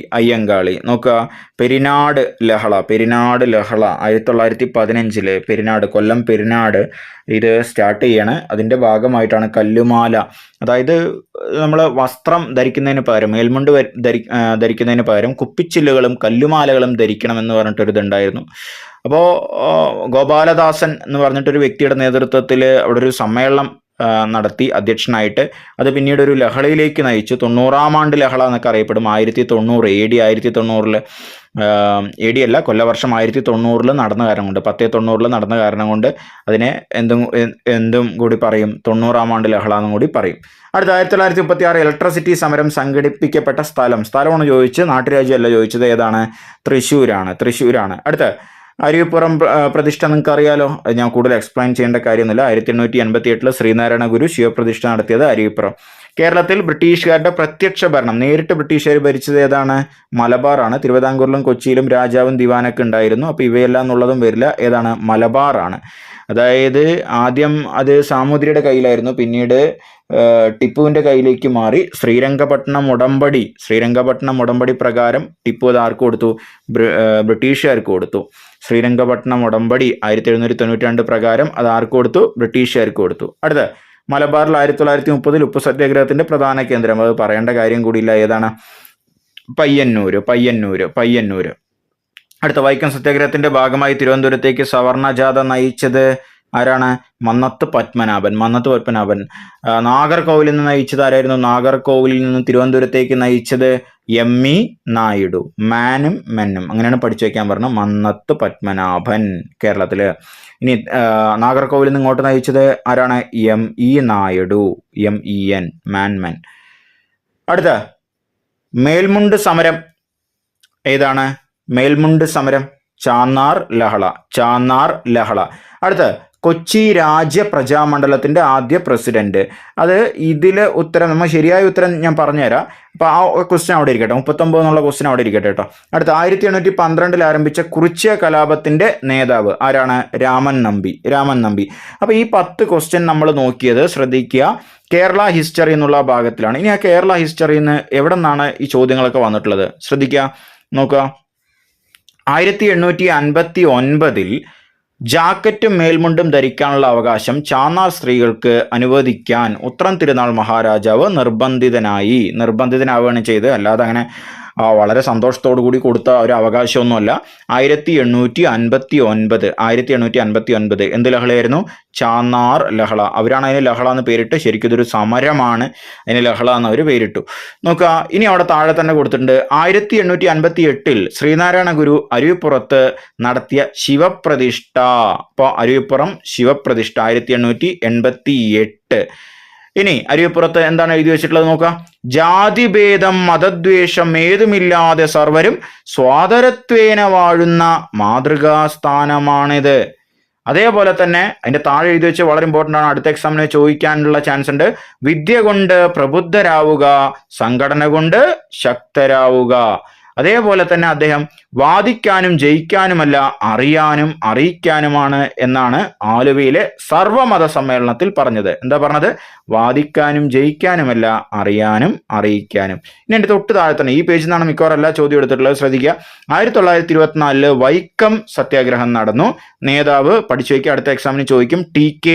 നോക്കുക. പെരിനാട് ലഹള 1915 പെരിനാട്, കൊല്ലം പെരിനാട് ഇത് സ്റ്റാർട്ട് ചെയ്യാണ്. അതിന്റെ ഭാഗമായിട്ടാണ് കല്ലുമാല, അതായത് നമ്മൾ വസ്ത്രം ധരിക്കുന്നതിന് പകരം, മേൽമുണ്ട് ധരിക്കുന്നതിന് പകരം കുപ്പിച്ചില്ലുകളും കല്ലുമാലകളും ധരിക്കണമെന്ന് പറഞ്ഞിട്ടൊരു ഇതുണ്ടായിരുന്നു. അപ്പോൾ ഗോപാലദാസൻ എന്ന് പറഞ്ഞിട്ടൊരു വ്യക്തിയുടെ നേതൃത്വത്തിൽ അവിടെ ഒരു സമ്മേളനം നടത്തി അധ്യക്ഷനായിട്ട്. അത് പിന്നീട് ഒരു ലഹളയിലേക്ക് നയിച്ചു. 90-ാം ആണ്ട് ലഹള എന്നൊക്കെ അറിയപ്പെടും. 1990 1990 AD അല്ല, കൊല്ലവർഷം 1990 നടന്ന കാരണം കൊണ്ട്, 1090 നടന്ന കാരണം കൊണ്ട് അതിനെ എന്തും കൂടി പറയും, 90-ാം ആണ്ട് ലഹള എന്നും കൂടി പറയും. അടുത്ത 1936 ഇലക്ട്രിസിറ്റി സമരം സംഘടിപ്പിക്കപ്പെട്ട സ്ഥലമാണ് ചോദിച്ച്, നാട്ടുരാജ്യമല്ല ചോദിച്ചത്. ഏതാണ്? തൃശ്ശൂരാണ്. അടുത്ത അരുവിപ്പുറം പ്രതിഷ്ഠ നിങ്ങൾക്ക് അറിയാലോ, ഞാൻ കൂടുതൽ എക്സ്പ്ലെയിൻ ചെയ്യേണ്ട കാര്യമൊന്നുമില്ല. 1888 ശ്രീനാരായണ ഗുരു ശിവപ്രതിഷ്ഠ നടത്തിയത് അരുവിപ്പുറം. കേരളത്തിൽ ബ്രിട്ടീഷുകാരുടെ പ്രത്യക്ഷ ഭരണം, നേരിട്ട് ബ്രിട്ടീഷുകാർ ഭരിച്ചത് ഏതാണ്? മലബാറാണ്. തിരുവിതാംകൂറിലും കൊച്ചിയിലും രാജാവും ദിവാനൊക്കെ ഉണ്ടായിരുന്നു. അപ്പോൾ ഇവയെല്ലാം എന്നുള്ളതും വരില്ല. ഏതാണ്? മലബാറാണ്. അതായത് ആദ്യം അത് സാമൂതിരിയുടെ കയ്യിലായിരുന്നു, പിന്നീട് ടിപ്പുവിന്റെ കയ്യിലേക്ക് മാറി. ശ്രീരംഗപട്ടണം ഉടമ്പടി പ്രകാരം ടിപ്പു അത് ആർക്ക് കൊടുത്തു? ബ്രിട്ടീഷുകാർക്ക് കൊടുത്തു. ശ്രീരംഗപട്ടണം ഉടമ്പടി 1792 പ്രകാരം അത് ആർക്ക് കൊടുത്തു? ബ്രിട്ടീഷുകാർക്ക് കൊടുത്തു. അടുത്ത മലബാറിൽ 1930 ഉപ്പു സത്യാഗ്രഹത്തിന്റെ പ്രധാന കേന്ദ്രം, അത് പറയേണ്ട കാര്യം കൂടിയില്ല. ഏതാണ്? പയ്യന്നൂര്. അടുത്ത വൈക്കം സത്യാഗ്രഹത്തിന്റെ ഭാഗമായി തിരുവനന്തപുരത്തേക്ക് സവർണ ജാഥ നയിച്ചത് ആരാണ്? മന്നത്ത് പത്മനാഭൻ. നാഗർകോവിലിൽ നിന്ന് നയിച്ചത് ആരായിരുന്നു? നാഗർകോവിലിൽ നിന്ന് തിരുവനന്തപുരത്തേക്ക് നയിച്ചത് ME നായിഡു. മാനും മെന്നും അങ്ങനെയാണ് പഠിച്ചു വെക്കാൻ പറഞ്ഞു. മന്നത്ത് പത്മനാഭൻ കേരളത്തില്. ഇനി നാഗർകോവിലിൽ നിന്ന് ഇങ്ങോട്ട് നയിച്ചത് ആരാണ്? ME നായിഡു. MEN മാൻമെൻ. അടുത്ത മേൽമുണ്ട് സമരം ഏതാണ്? മേൽമുണ്ട് സമരം ചാന്നാർ ലഹള. അടുത്ത കൊച്ചി രാജ്യ പ്രജാമണ്ഡലത്തിന്റെ ആദ്യ പ്രസിഡന്റ്. അത് ഇതിലെ ഉത്തരം, നമ്മൾ ശരിയായ ഉത്തരം ഞാൻ പറഞ്ഞുതരാം. അപ്പൊ ആ ക്വസ്റ്റ്യൻ അവിടെ ഇരിക്കട്ടെ. 39 എന്നുള്ള ക്വസ്റ്റ്യൻ അവിടെ ഇരിക്കട്ടെ കേട്ടോ. അടുത്ത 1812 ആരംഭിച്ച കുറിച്യ കലാപത്തിന്റെ നേതാവ് ആരാണ്? രാമൻ നമ്പി. അപ്പൊ ഈ 10 ക്വസ്റ്റ്യൻ നമ്മൾ നോക്കിയത് ശ്രദ്ധിക്കുക, കേരള ഹിസ്റ്ററി എന്നുള്ള ഭാഗത്തിലാണ്. ഇനി ആ കേരള ഹിസ്റ്ററിയിൽ നിന്ന് എവിടെ നിന്നാണ് ഈ ചോദ്യങ്ങളൊക്കെ വന്നിട്ടുള്ളത്? ശ്രദ്ധിക്കുക, നോക്കുക. 1859 ജാക്കറ്റും മേൽമുണ്ടും ധരിക്കാനുള്ള അവകാശം ചാന്നാർ സ്ത്രീകൾക്ക് അനുവദിക്കാൻ ഉത്രം തിരുനാൾ മഹാരാജാവ് നിർബന്ധിതനാവുകയാണ് ചെയ്ത്. അല്ലാതെ അങ്ങനെ വളരെ സന്തോഷത്തോടു കൂടി കൊടുത്ത ഒരു അവകാശമൊന്നുമല്ല. 1859 എന്ത് ലഹളയായിരുന്നു? ചാന്നാർ ലഹള. അവരാണ് അതിന് ലഹള എന്ന് പേരിട്ട്. ശരിക്കും ഇതൊരു സമരമാണ്, അതിന് ലഹള എന്ന് അവർ പേരിട്ടു. നോക്കുക, ഇനി അവിടെ താഴെ തന്നെ കൊടുത്തിട്ടുണ്ട്. 1858 ശ്രീനാരായണ ഗുരു അരുവിപ്പുറത്ത് നടത്തിയ ശിവപ്രതിഷ്ഠ. അപ്പോൾ അരുവിപ്പുറം ശിവപ്രതിഷ്ഠ 1888. ഇനി അരുവിപ്പുറത്ത് എന്താണ് എഴുതി വെച്ചിട്ടുള്ളത് നോക്കുക. ജാതിഭേദം മതദ്വേഷം ഏതുമില്ലാതെ സർവരും സ്വാതരത്വേന വാഴുന്ന മാതൃകാസ്ഥാനമാണിത്. അതേപോലെ തന്നെ അതിന്റെ താഴെ എഴുതി വെച്ച് വളരെ ഇമ്പോർട്ടൻ്റ് ആണ്, അടുത്ത എക്സാമിന് ചോദിക്കാനുള്ള ചാൻസ് ഉണ്ട്. വിദ്യ കൊണ്ട് പ്രബുദ്ധരാവുക, സംഘടന കൊണ്ട് ശക്തരാവുക. അതേപോലെ തന്നെ അദ്ദേഹം വാദിക്കാനും ജയിക്കാനുമല്ല അറിയാനും അറിയിക്കാനുമാണ് എന്നാണ് ആലുവയിലെ സർവമത സമ്മേളനത്തിൽ പറഞ്ഞത്. എന്താ പറഞ്ഞത്? വാദിക്കാനും ജയിക്കാനുമല്ല അറിയാനും അറിയിക്കാനും. ഇനി എൻ്റെ തൊട്ട് താഴെ തന്നെ ഈ പേജിൽ നിന്നാണ് മിക്കവാറും എല്ലാ ചോദ്യം എടുത്തിട്ടുള്ളത്. ശ്രദ്ധിക്കുക. 1924 വൈക്കം സത്യാഗ്രഹം നടന്നു. നേതാവ് പഠിച്ചു വയ്ക്കുക, അടുത്ത എക്സാമിന് ചോദിക്കും. TK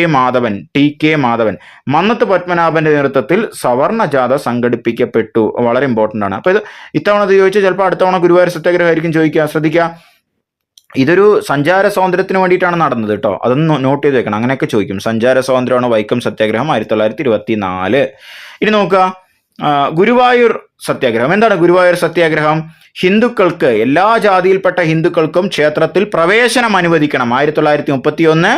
മാധവൻ. മന്നത്ത് പത്മനാഭന്റെ നേതൃത്വത്തിൽ സവർണ ജാഥ സംഘടിപ്പിക്കപ്പെട്ടു. വളരെ ഇമ്പോർട്ടൻ്റ് ആണ്. അപ്പൊ ഇത് ഇത്തവണ ചോദിച്ചാൽ ചിലപ്പോൾ അടുത്ത തവണ ഗുരുവായൂർ സത്യാഗ്രഹം ആയിരിക്കും ചോദിക്കുക. ശ്രദ്ധിക്കുക, ഇതൊരു സഞ്ചാര സ്വാതന്ത്ര്യത്തിന് വേണ്ടിയിട്ടാണ് നടന്നത് കേട്ടോ. അതൊന്ന് നോട്ട് ചെയ്ത് വെക്കണം. അങ്ങനെയൊക്കെ ചോദിക്കും. സഞ്ചാര സ്വാതന്ത്ര്യമാണ് വൈക്കം സത്യാഗ്രഹം 1924. ഇനി നോക്കുക, ഗുരുവായൂർ സത്യാഗ്രഹം. എന്താണ് ഗുരുവായൂർ സത്യാഗ്രഹം? ഹിന്ദുക്കൾക്ക്, എല്ലാ ജാതിയിൽപ്പെട്ട ഹിന്ദുക്കൾക്കും ക്ഷേത്രത്തിൽ പ്രവേശനം അനുവദിക്കണം. 1931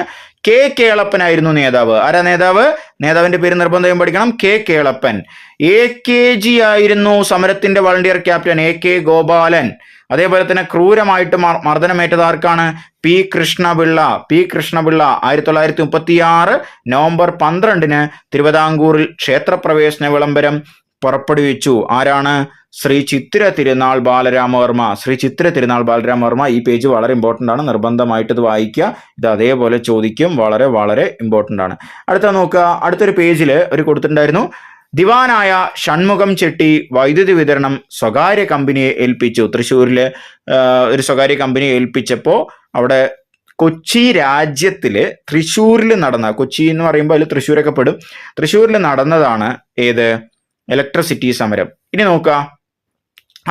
കെ കേളപ്പനായിരുന്നു നേതാവ്. ആരാ നേതാവ്? നേതാവിന്റെ പേര് നിർബന്ധമായും പഠിക്കണം. കെ കേളപ്പൻ. AKG ആയിരുന്നു സമരത്തിന്റെ വളണ്ടിയർ ക്യാപ്റ്റൻ, AK ഗോപാലൻ. അതേപോലെ തന്നെ ക്രൂരമായിട്ട് മർദ്ദനമേറ്റത് ആർക്കാണ്? പി കൃഷ്ണപിള്ള. 1936 നവംബർ 12 തിരുവിതാംകൂറിൽ ക്ഷേത്രപ്രവേശന വിളംബരം പുറപ്പെടുവിച്ചു. ആരാണ്? ശ്രീ ചിത്തിര തിരുനാൾ ബാലരാമവർമ്മ. ശ്രീ ചിത്തിര തിരുനാൾ ബാലരാമവർമ്മ. ഈ പേജ് വളരെ ഇമ്പോർട്ടൻ്റ് ആണ്, നിർബന്ധമായിട്ട് ഇത് വായിക്കുക. ഇത് അതേപോലെ ചോദിക്കും, വളരെ വളരെ ഇമ്പോർട്ടൻ്റ് ആണ്. അടുത്ത നോക്കുക, അടുത്തൊരു പേജിൽ ഒരു കൊടുത്തിട്ടുണ്ടായിരുന്നു, ദിവാനായ ഷൺമുഖം ചെട്ടി വൈദ്യുതി വിതരണം സ്വകാര്യ കമ്പനിയെ ഏൽപ്പിച്ചു. തൃശ്ശൂരിലെ ഒരു സ്വകാര്യ കമ്പനിയെ ഏൽപ്പിച്ചപ്പോൾ അവിടെ കൊച്ചി രാജ്യത്തില് തൃശ്ശൂരിൽ നടന്ന, കൊച്ചി എന്ന് പറയുമ്പോൾ അതിൽ തൃശ്ശൂരൊക്കെ പെടും, തൃശ്ശൂരിൽ നടന്നതാണ് ഏത്? ഇലക്ട്രിസിറ്റി സമരം. ഇനി നോക്കുക,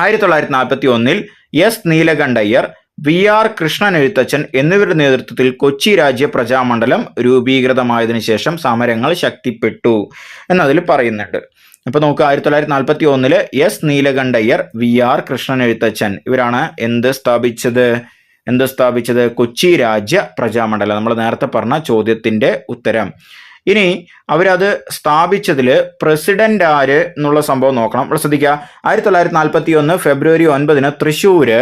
1941 എസ് നീലകണ്ഠയ്യർ, VR കൃഷ്ണൻ എഴുത്തച്ഛൻ എന്നിവരുടെ നേതൃത്വത്തിൽ കൊച്ചി രാജ്യ പ്രജാമണ്ഡലം രൂപീകൃതമായതിനു ശേഷം സമരങ്ങൾ ശക്തിപ്പെട്ടു എന്നതിൽ പറയുന്നുണ്ട്. അപ്പൊ നോക്കുക, 1941 എസ് നീലകണ്ഠയ്യർ, VR കൃഷ്ണൻ എഴുത്തച്ഛൻ ഇവരാണ് എന്ത് സ്ഥാപിച്ചത്? കൊച്ചി രാജ്യ പ്രജാമണ്ഡലം. നമ്മൾ നേരത്തെ പറഞ്ഞ ചോദ്യത്തിന്റെ ഉത്തരം. ഇനി അവരത് സ്ഥാപിച്ചതിൽ പ്രസിഡന്റ് ആര് എന്നുള്ള സംഭവം നോക്കണം. നമ്മൾ ശ്രദ്ധിക്കുക, 1941 ഫെബ്രുവരി 9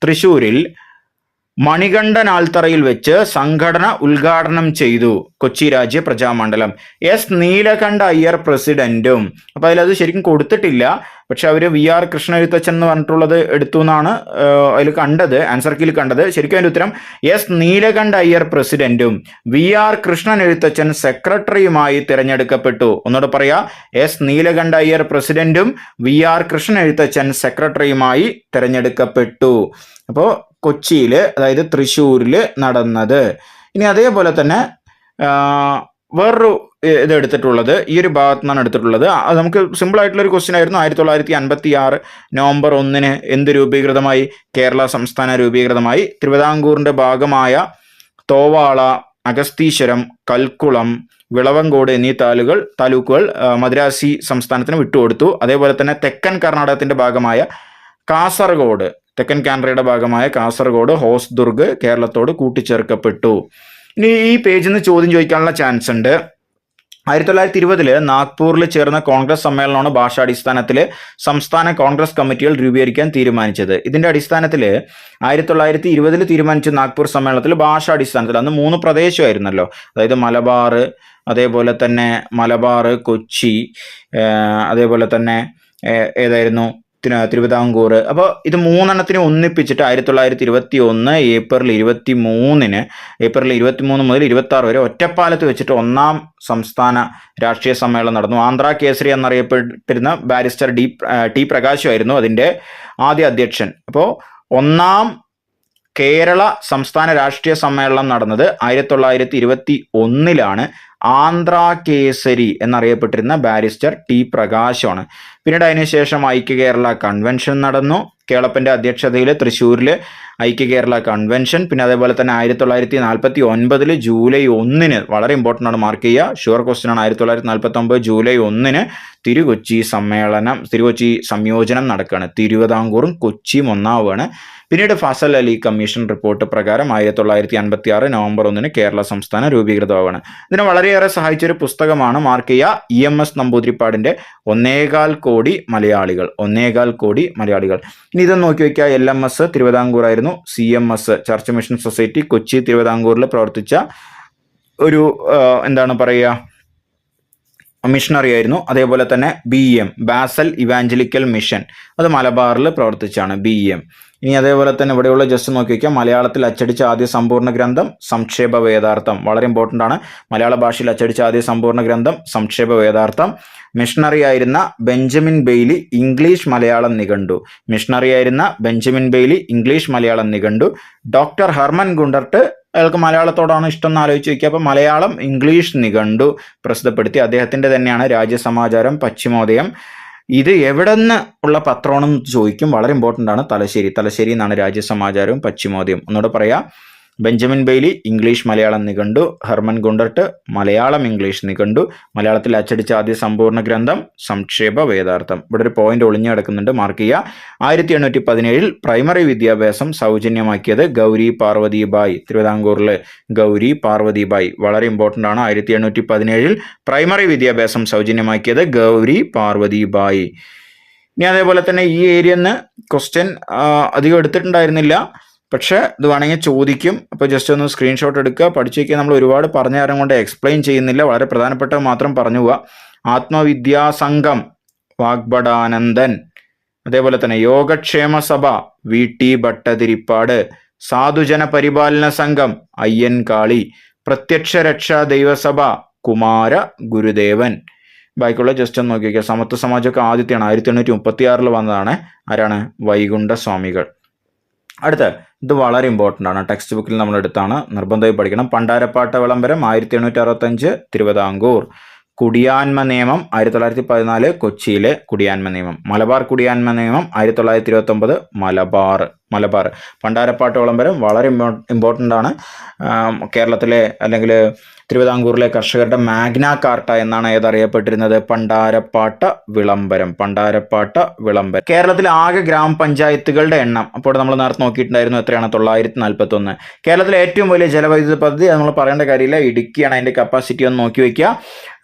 തൃശ്ശൂരിൽ മണികണ്ഠൻ ആൽത്തറയിൽ വെച്ച് സംഘടന ഉദ്ഘാടനം ചെയ്തു കൊച്ചി രാജ്യ പ്രജാമണ്ഡലം. എസ് നീലകണ്ഠ അയ്യർ പ്രസിഡന്റും. അപ്പൊ അതിലത് ശരിക്കും കൊടുത്തിട്ടില്ല, പക്ഷെ അവര് VR കൃഷ്ണ എഴുത്തച്ഛൻ എന്ന് പറഞ്ഞിട്ടുള്ളത് എടുത്തു എന്നാണ് അതിൽ കണ്ടത്, ആൻസർ കീയിൽ കണ്ടത്. ശരിക്കും അതിന്റെ ഉത്തരം എസ് നീലകണ്ഠ അയ്യർ പ്രസിഡന്റും VR കൃഷ്ണൻ എഴുത്തച്ഛൻ സെക്രട്ടറിയുമായി തിരഞ്ഞെടുക്കപ്പെട്ടു. ഒന്നുകൂടെ പറയാ, എസ് നീലകണ്ഠ അയ്യർ പ്രസിഡന്റും VR കൃഷ്ണൻ എഴുത്തച്ഛൻ സെക്രട്ടറിയുമായി തിരഞ്ഞെടുക്കപ്പെട്ടു. അപ്പോൾ കൊച്ചിയില്, അതായത് തൃശ്ശൂരില് നടന്നത്. ഇനി അതേപോലെ തന്നെ വേറൊരു ഇത് എടുത്തിട്ടുള്ളത് ഈ ഒരു ഭാഗത്ത് നിന്നാണ് എടുത്തിട്ടുള്ളത്. അത് നമുക്ക് സിമ്പിൾ ആയിട്ടുള്ള ഒരു ക്വസ്റ്റ്യൻ ആയിരുന്നു. 1956 നവംബർ 1 എന്ത് രൂപീകൃതമായി? കേരള സംസ്ഥാന രൂപീകൃതമായി. തിരുവിതാംകൂറിന്റെ ഭാഗമായ തോവാള, അഗസ്തീശ്വരം, കൽക്കുളം, വിളവങ്കോട് എന്നീ താലൂക്കുകൾ മദ്രാസി സംസ്ഥാനത്തിന് വിട്ടുകൊടുത്തു. അതേപോലെ തന്നെ തെക്കൻ കർണാടകത്തിന്റെ ഭാഗമായ കാസർഗോഡ്, തെക്കൻ കാനറയുടെ ഭാഗമായ കാസർഗോഡ്, ഹോസ്ദുർഗ് കേരളത്തോട് കൂട്ടിച്ചേർക്കപ്പെട്ടു. ഇനി ഈ പേജിൽ നിന്ന് ചോദ്യം ചോദിക്കാനുള്ള ചാൻസ് ഉണ്ട്. 1920 നാഗ്പൂരിൽ ചേർന്ന കോൺഗ്രസ് സമ്മേളനമാണ് ഭാഷാടിസ്ഥാനത്തിൽ സംസ്ഥാന കോൺഗ്രസ് കമ്മിറ്റികൾ രൂപീകരിക്കാൻ തീരുമാനിച്ചത്. ഇതിന്റെ അടിസ്ഥാനത്തിൽ 1920 തീരുമാനിച്ച നാഗ്പൂർ സമ്മേളനത്തിൽ ഭാഷാടിസ്ഥാനത്തിൽ, അന്ന് 3 പ്രദേശമായിരുന്നല്ലോ, അതായത് അതേപോലെ തന്നെ മലബാർ, കൊച്ചി, അതേപോലെ തന്നെ ഏതായിരുന്നു തിരുവിതാംകൂർ. അപ്പോൾ ഇത് 3 ഒന്നിപ്പിച്ചിട്ട് 1921 ഏപ്രിൽ 23 മുതൽ 26 വരെ ഒറ്റപ്പാലത്ത് വെച്ചിട്ട് 1ാം സംസ്ഥാന രാഷ്ട്രീയ സമ്മേളനം നടന്നു. ആന്ധ്ര കേസരി എന്നറിയപ്പെട്ടിരുന്ന ബാരിസ്റ്റർ ടി പ്രകാശുമായിരുന്നു അതിൻ്റെ ആദ്യ അധ്യക്ഷൻ. അപ്പോൾ 1ാം കേരള സംസ്ഥാന രാഷ്ട്രീയ സമ്മേളനം നടന്നത് 1921 ആന്ധ്ര കേസരി എന്നറിയപ്പെട്ടിരുന്ന ബാരിസ്റ്റർ ടി പ്രകാശാണ്. പിന്നീട് അതിനുശേഷം ഐക്യ കേരള കൺവെൻഷൻ നടന്നു. കേളപ്പന്റെ അധ്യക്ഷതയിൽ തൃശ്ശൂരിൽ ഐക്യ കേരള കൺവെൻഷൻ. പിന്നെ അതേപോലെ തന്നെ 1949 ജൂലൈ 1 വളരെ ഇമ്പോർട്ടൻ്റ് ആണ്, മാർക്ക് ചെയ്യുക, ഷുവർ ക്വസ്റ്റ്യൻ ആണ്. 1949 ജൂലൈ 1 തിരുകൊച്ചി സംയോജനം നടക്കുകയാണ്. തിരുവിതാംകൂറും കൊച്ചിയും ഒന്നാവുകയാണ്. പിന്നീട് ഫസൽ അലി കമ്മീഷൻ റിപ്പോർട്ട് പ്രകാരം 1956 നവംബർ 1 കേരള സംസ്ഥാനം രൂപീകൃതമാവുകയാണ്. ഇതിനെ വളരെയേറെ സഹായിച്ചൊരു പുസ്തകമാണ്, മാർക്ക് ചെയ്യുക, EMS നമ്പൂതിരിപ്പാടിന്റെ 1.25 കോടി മലയാളികൾ. 1.25 കോടി മലയാളികൾ. ഇനി ഇതൊന്ന് നോക്കി വയ്ക്കുക. LMS തിരുവിതാംകൂർ ആയിരുന്നു. CMS church mission society Kochi തിരുവിതാംകൂറിൽ പ്രവർത്തിച്ച ഒരു എന്താണ് പറയുക, മിഷണറി ആയിരുന്നു. അതേപോലെ തന്നെ BM ബാസൽ ഇവാഞ്ചലിക്കൽ മിഷൻ, അത് മലബാറിൽ പ്രവർത്തിച്ചാണ് BM. ഇനി അതേപോലെ തന്നെ ഇവിടെയുള്ള ജസ്റ്റ് നോക്കി വയ്ക്കാം, മലയാളത്തിൽ അച്ചടിച്ച ആദ്യ സമ്പൂർണ്ണ ഗ്രന്ഥം സംക്ഷേപ വേദാർത്ഥം, വളരെ ഇമ്പോർട്ടൻ്റ് ആണ്. മലയാള ഭാഷയിൽ അച്ചടിച്ച ആദ്യ സമ്പൂർണ്ണ ഗ്രന്ഥം സംക്ഷേപ വേദാർത്ഥം. മിഷണറി ആയിരുന്ന ബെഞ്ചമിൻ ബെയ്ലി ഇംഗ്ലീഷ് മലയാളം നിഘണ്ടു. ഡോക്ടർ ഹെർമൻ ഗുണ്ടർട്ട്, അയാൾക്ക് മലയാളത്തോടാണ് ഇഷ്ടം എന്ന് ആലോചിച്ച് വയ്ക്കുക. അപ്പോൾ മലയാളം ഇംഗ്ലീഷ് നിഘണ്ടു പ്രസിദ്ധപ്പെടുത്തി. അദ്ദേഹത്തിൻ്റെ തന്നെയാണ് രാജ്യസമാചാരം, പശ്ചിമോദയം. ഇത് എവിടെ നിന്ന് ഉള്ള പത്രമാണെന്ന് ചോദിക്കും, വളരെ ഇമ്പോർട്ടൻ്റ് ആണ്. തലശ്ശേരി എന്നാണ് രാജ്യസമാചാരവും പശ്ചിമോദയം. ഒന്നുകൂടെ പറയാം, ബെഞ്ചമിൻ ബെയ്ലി ഇംഗ്ലീഷ് മലയാളം നിഘണ്ടു, ഹെർമൻ ഗുണ്ടർട്ട് മലയാളം ഇംഗ്ലീഷ് നിഘണ്ടു, മലയാളത്തിൽ അച്ചടിച്ച ആദ്യ സമ്പൂർണ്ണ ഗ്രന്ഥം സംക്ഷേപ വേദാർത്ഥം. ഇവിടെ ഒരു പോയിന്റ് ഒളിഞ്ഞു കിടക്കുന്നുണ്ട്, മാർക്ക് ചെയ്യുക. 1817 പ്രൈമറി വിദ്യാഭ്യാസം സൗജന്യമാക്കിയത് ഗൗരി പാർവതിബായി. തിരുവിതാംകൂറിലെ ഗൗരി പാർവതിബായി വളരെ ഇമ്പോർട്ടൻ്റ് ആണ്. 1817 പ്രൈമറി വിദ്യാഭ്യാസം സൗജന്യമാക്കിയത് ഗൗരി പാർവതിബായി. ഇനി അതേപോലെ തന്നെ ഈ ഏരിയയിൽ നിന്ന് ക്വസ്റ്റ്യൻ അധികം എടുത്തിട്ടുണ്ടായിരുന്നില്ല, പക്ഷേ ഇത് വേണമെങ്കിൽ ചോദിക്കും. അപ്പോൾ ജസ്റ്റ് ഒന്ന് സ്ക്രീൻഷോട്ട് എടുക്കുക, പഠിച്ചു വയ്ക്കുക. നമ്മൾ ഒരുപാട് പറഞ്ഞ കാര്യം കൊണ്ട് എക്സ്പ്ലെയിൻ ചെയ്യുന്നില്ല, വളരെ പ്രധാനപ്പെട്ട മാത്രം പറഞ്ഞു പോവുക. ആത്മവിദ്യാസംഘം വാഗ്ഭടാനന്ദൻ, അതേപോലെ തന്നെ യോഗക്ഷേമ സഭ VT ഭട്ടതിരിപ്പാട്, സാധുജന പരിപാലന സംഘം അയ്യൻകാളി, പ്രത്യക്ഷ രക്ഷാ ദൈവസഭ കുമാര ഗുരുദേവൻ. ബാക്കിയുള്ള ജസ്റ്റ് ഒന്ന് നോക്കി വയ്ക്കുക. സമത്വ സമാജമൊക്കെ ആദ്യത്തെയാണ്, 1836 വന്നതാണ്. ആരാണ്? വൈകുണ്ഠ സ്വാമികൾ. അടുത്ത ഇത് വളരെ ഇമ്പോർട്ടൻ്റ് ആണ്, ടെക്സ്റ്റ് ബുക്കിൽ നമ്മൾ എടുത്താണ്, നിർബന്ധമായി പഠിക്കണം. പണ്ടാരപ്പാട്ട വിളംബരം 1865 തിരുവിതാംകൂർ. കുടിയാന്മ നിയമം 1914 കൊച്ചിയിലെ കുടിയാന്മ നിയമം. മലബാർ കുടിയാന്മ നിയമം 1929 മലബാർ. പണ്ടാരപ്പാട്ട് വിളംബരം വളരെ ഇമ്പോർട്ടൻ്റ് ആണ്. കേരളത്തിലെ അല്ലെങ്കിൽ തിരുവിതാംകൂറിലെ കർഷകരുടെ മാഗ്ന കാർട്ട എന്നാണ് ഏതറിയപ്പെട്ടിരുന്നത്? പണ്ടാരപ്പാട്ട വിളംബരം. കേരളത്തിലെ ആകെ ഗ്രാമപഞ്ചായത്തുകളുടെ എണ്ണം അപ്പോൾ നമ്മൾ നേരത്തെ നോക്കിയിട്ടുണ്ടായിരുന്നു, എത്രയാണ്? 941. കേരളത്തിലെ ഏറ്റവും വലിയ ജലവൈദ്യുത പദ്ധതി നമ്മൾ പറയേണ്ട കാര്യമില്ല, ഇടുക്കിയാണ്. അതിൻ്റെ കപ്പാസിറ്റി ഒന്ന് നോക്കി വയ്ക്കുക,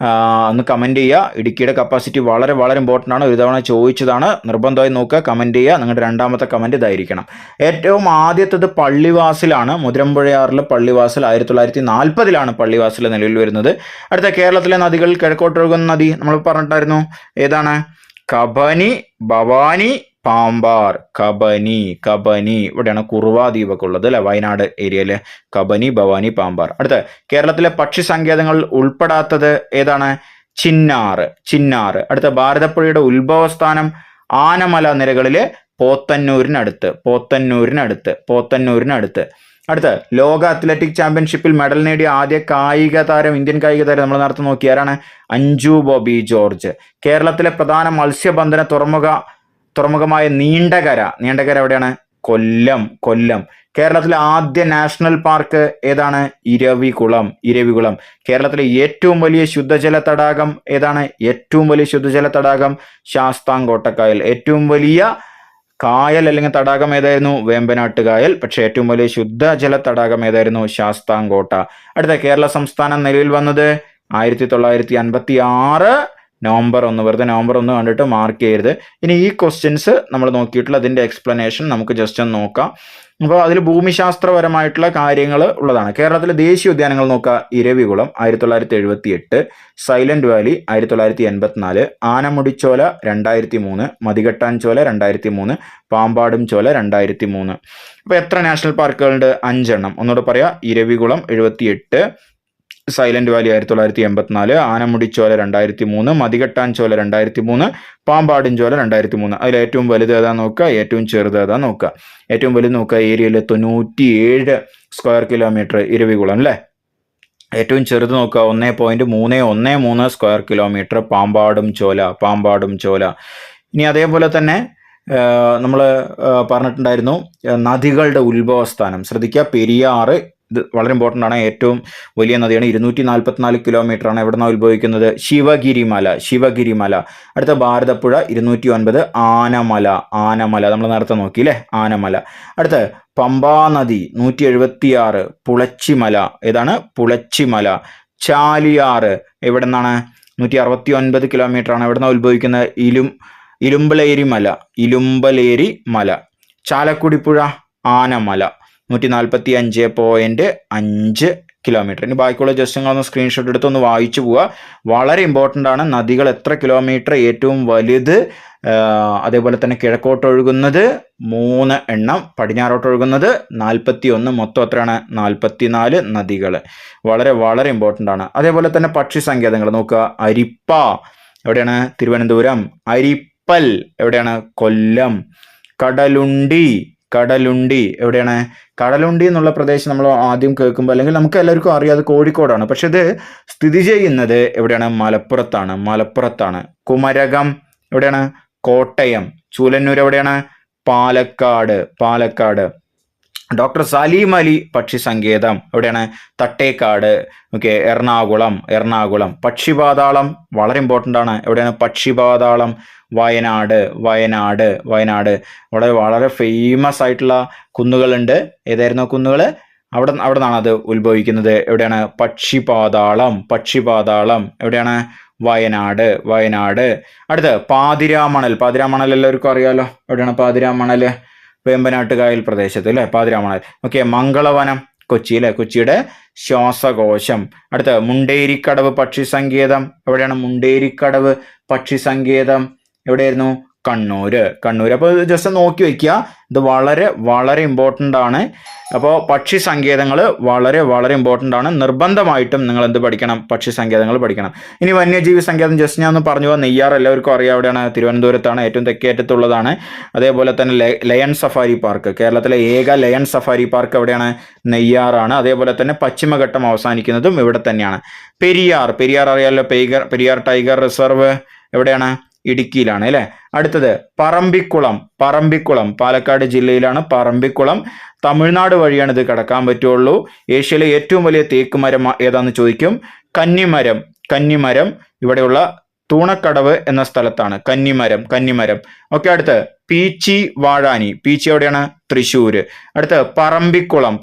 ഒന്ന് കമൻറ്റ് ചെയ്യുക. ഇടുക്കിയുടെ കപ്പാസിറ്റി വളരെ വളരെ ഇമ്പോർട്ടൻ്റ് ആണ്, ഒരു തവണ ചോദിച്ചതാണ്, നിർബന്ധമായി നോക്കുക, കമൻറ്റ് ചെയ്യുക. നിങ്ങളുടെ രണ്ടാമത്തെ കമൻറ്റ് ഇതായിരിക്കണം. ഏറ്റവും ആദ്യത്തേത് പള്ളിവാസിലാണ്, മുതിരമ്പുഴയാറിലെ പള്ളിവാസൽ. 1940 പള്ളിവാസൽ നിലവിൽ വരുന്നത്. അടുത്ത കേരളത്തിലെ നദികളിൽ കിഴക്കോട്ടൊഴുകുന്ന നദി നമ്മൾ പറഞ്ഞിട്ടായിരുന്നു, ഏതാണ്? കബനി, ഭവാനി, പാമ്പാർ. കബനി. ഇവിടെയാണ് കുറുവാ ദ്വീപൊക്കെ ഉള്ളത് അല്ലെ, വയനാട് ഏരിയയിലെ. കബനി, ഭവാനി, പാമ്പാർ. അടുത്ത കേരളത്തിലെ പക്ഷി സങ്കേതങ്ങൾ ഉൾപ്പെടാത്തത് ഏതാണ്? ചിന്നാർ. അടുത്ത ഭാരതപ്പുഴയുടെ ഉത്ഭവസ്ഥാനം ആനമല നിരകളിലെ പോത്തന്നൂരിനടുത്ത്. അടുത്ത ലോക അത്ലറ്റിക് ചാമ്പ്യൻഷിപ്പിൽ മെഡൽ നേടിയ ആദ്യ ഇന്ത്യൻ കായിക താരം നമ്മൾ നേരത്തെ നോക്കി, ആരാണ്? അഞ്ജു ബോബി ജോർജ്. കേരളത്തിലെ പ്രധാന മത്സ്യബന്ധന തുറമുഖമായ നീണ്ടകര എവിടെയാണ്? കൊല്ലം. കേരളത്തിലെ ആദ്യ നാഷണൽ പാർക്ക് ഏതാണ്? ഇരവികുളം. കേരളത്തിലെ ഏറ്റവും വലിയ ശുദ്ധജല തടാകം ഏതാണ്? ശാസ്താംകോട്ടക്കായൽ. ഏറ്റവും വലിയ കായൽ അല്ലെങ്കിൽ തടാകം ഏതായിരുന്നു? വേമ്പനാട്ട് കായൽ. പക്ഷെ ഏറ്റവും വലിയ ശുദ്ധജല തടാകം ഏതായിരുന്നു? ശാസ്താംകോട്ട. അടുത്ത കേരള സംസ്ഥാനം നിലവിൽ വന്നത് 1956 നവംബർ 1. വെറുതെ നവംബർ 1 കണ്ടിട്ട് മാർക്ക് ചെയ്യരുത്. ഇനി ഈ ക്വസ്റ്റ്യൻസ് നമ്മൾ നോക്കിയിട്ടുള്ള അതിൻ്റെ എക്സ്പ്ലനേഷൻ നമുക്ക് ജസ്റ്റ് ഒന്ന് നോക്കാം. അപ്പോൾ അതിൽ ഭൂമിശാസ്ത്രപരമായിട്ടുള്ള കാര്യങ്ങൾ ഉള്ളതാണ്. കേരളത്തിലെ ദേശീയ ഉദ്യാനങ്ങൾ നോക്കുക. ഇരവികുളം 1978, സൈലന്റ് വാലി 1984, ആനമുടിച്ചോല 2003, മതികെട്ടാൻ ചോല 2003, പാമ്പാടും ചോല 2003. അപ്പോൾ എത്ര നാഷണൽ പാർക്കുകളുണ്ട്? 5 എണ്ണം. ഒന്നുകൂടെ പറയാം. ഇരവികുളം 78, സൈലന്റ് വാലി 1984, ആനമുടിച്ചോല 2003, മതികെട്ടാൻ ചോല 2003, പാമ്പാടും ചോല 2003. അതിൽ ഏറ്റവും വലുത് ഏതാ നോക്കുക, ഏറ്റവും ചെറുത് ഏതാ നോക്കുക. ഏറ്റവും വലുത് നോക്കുക, ഏരിയയിൽ 97 സ്ക്വയർ കിലോമീറ്റർ ഇരവികുളം അല്ലേ. ഏറ്റവും ചെറുത് നോക്കുക, 1.313 സ്ക്വയർ കിലോമീറ്റർ പാമ്പാടും ചോല. ഇനി അതേപോലെ തന്നെ നമ്മൾ പറഞ്ഞിട്ടുണ്ടായിരുന്നു നദികളുടെ ഉത്ഭവസ്ഥാനം. ശ്രദ്ധിക്കുക, പെരിയാറ് ഇത് വളരെ ഇമ്പോർട്ടൻ്റ് ആണ്. ഏറ്റവും വലിയ നദിയാണ്, 244 കിലോമീറ്റർ ആണ്. എവിടെ നിന്നാണ് ഉത്ഭവിക്കുന്നത്? ശിവഗിരിമല. അടുത്ത ഭാരതപ്പുഴ 209, ആനമല നമ്മൾ നേരത്തെ നോക്കിയില്ലേ, ആനമല. അടുത്ത പമ്പാ നദി 176, പുളച്ചിമല. ഏതാണ്? പുളച്ചിമല. ചാലിയാറ് എവിടെ നിന്നാണ്? 169 കിലോമീറ്റർ ആണ്. എവിടെ നിന്നാണ് ഉത്ഭവിക്കുന്നത്? ഇലുമ്പലേരി മല. ചാലക്കുടിപ്പുഴ, ആനമല 145.5 കിലോമീറ്റർ. ഇനി ബാക്കിയുള്ള ജസ്റ്റ് നിങ്ങളൊന്ന് സ്ക്രീൻഷോട്ട് എടുത്ത് ഒന്ന് വായിച്ചു പോവുക. വളരെ ഇമ്പോർട്ടൻ്റ് ആണ്. നദികൾ എത്ര കിലോമീറ്റർ, ഏറ്റവും വലുത്, അതേപോലെ തന്നെ കിഴക്കോട്ടൊഴുകുന്നത് 3 എണ്ണം, പടിഞ്ഞാറോട്ടൊഴുകുന്നത് 41, മൊത്തം എത്രയാണ്? 44 നദികൾ. വളരെ വളരെ ഇമ്പോർട്ടൻ്റ് ആണ്. അതേപോലെ തന്നെ പക്ഷി സങ്കേതങ്ങൾ നോക്കുക. അരിപ്പ എവിടെയാണ്? തിരുവനന്തപുരം. അരിപ്പൽ എവിടെയാണ്? കൊല്ലം. കടലുണ്ടി എവിടെയാണ്? കടലുണ്ടി എന്നുള്ള പ്രദേശം നമ്മൾ ആദ്യം കേൾക്കുമ്പോൾ അല്ലെങ്കിൽ നമുക്ക് എല്ലാവർക്കും അറിയാം അത് കോഴിക്കോടാണ്. പക്ഷെ ഇത് സ്ഥിതി ചെയ്യുന്നത് എവിടെയാണ്? മലപ്പുറത്താണ്. കുമരകം എവിടെയാണ്? കോട്ടയം. ചൂലന്നൂർ എവിടെയാണ്? പാലക്കാട്. ഡോക്ടർ സലീം അലി പക്ഷി സങ്കേതം എവിടെയാണ്? തട്ടേക്കാട്. ഓക്കെ, എറണാകുളം. പക്ഷിപാതാളം വളരെ ഇമ്പോർട്ടൻ്റ് ആണ്. എവിടെയാണ്? പക്ഷിപാതാളം വയനാട്. വളരെ വളരെ ഫേമസ് ആയിട്ടുള്ള കുന്നുകളുണ്ട്. ഏതായിരുന്നു കുന്നുകൾ? അവിടെ നിന്നാണ് അത് ഉത്ഭവിക്കുന്നത്. എവിടെയാണ്? പക്ഷിപാതാളം എവിടെയാണ്? വയനാട്. അടുത്ത് പാതിരാമണൽ എല്ലാവർക്കും അറിയാലോ. എവിടെയാണ് പാതിരാമണൽ? വേമ്പനാട്ട് കായൽ പ്രദേശത്ത് അല്ലെ, പാതിരാമണൽ. ഓക്കെ, മംഗളവനം കൊച്ചി അല്ലെ, കൊച്ചിയുടെ ശ്വാസകോശം. അടുത്ത് മുണ്ടേരിക്കടവ് പക്ഷി സങ്കേതം എവിടെയാണ്? മുണ്ടേരിക്കടവ് പക്ഷി സങ്കേതം എവിടെയായിരുന്നു? കണ്ണൂര്. അപ്പോൾ ഇത് ജസ്റ്റ് നോക്കി വെക്കുക, ഇത് വളരെ വളരെ ഇമ്പോർട്ടൻ്റ് ആണ്. അപ്പോൾ പക്ഷി സങ്കേതങ്ങൾ വളരെ വളരെ ഇമ്പോർട്ടൻ്റ് ആണ്. നിർബന്ധമായിട്ടും നിങ്ങൾ എന്ത് പഠിക്കണം? പക്ഷി സങ്കേതങ്ങൾ പഠിക്കണം. ഇനി വന്യജീവി സങ്കേതം ജസ്റ്റ് ഞാൻ ഒന്ന് പറഞ്ഞു പോകാം. നെയ്യാർ എല്ലാവർക്കും അറിയാം, എവിടെയാണ്? തിരുവനന്തപുരത്താണ്, ഏറ്റവും തെക്കേറ്റത്തുള്ളതാണ്. അതേപോലെ തന്നെ ലയൺ സഫാരി പാർക്ക്, കേരളത്തിലെ ഏക ലയൺ സഫാരി പാർക്ക് എവിടെയാണ്? നെയ്യാറാണ്. അതേപോലെ തന്നെ പശ്ചിമഘട്ടം അവസാനിക്കുന്നതും ഇവിടെ തന്നെയാണ്. പെരിയാർ അറിയാമല്ലോ, പെരിയാർ ടൈഗർ റിസർവ് എവിടെയാണ്? ഇടുക്കിയിലാണ് അല്ലെ. അടുത്തത് പറമ്പിക്കുളം പാലക്കാട് ജില്ലയിലാണ് പറമ്പിക്കുളം. തമിഴ്നാട് വഴിയാണ് ഇത് കടക്കാൻ പറ്റുള്ളൂ. ഏഷ്യയിലെ ഏറ്റവും വലിയ തേക്ക് മരം ഏതാന്ന് ചോദിക്കും. കന്നിമരം ഇവിടെയുള്ള തൂണക്കടവ് എന്ന സ്ഥലത്താണ് കന്നിമരം. ഓക്കെ, അടുത്ത് പീച്ചി വാഴാനി. പീച്ചി എവിടെയാണ്? തൃശ്ശൂര്. അടുത്ത് പറമ്പിക്കുളം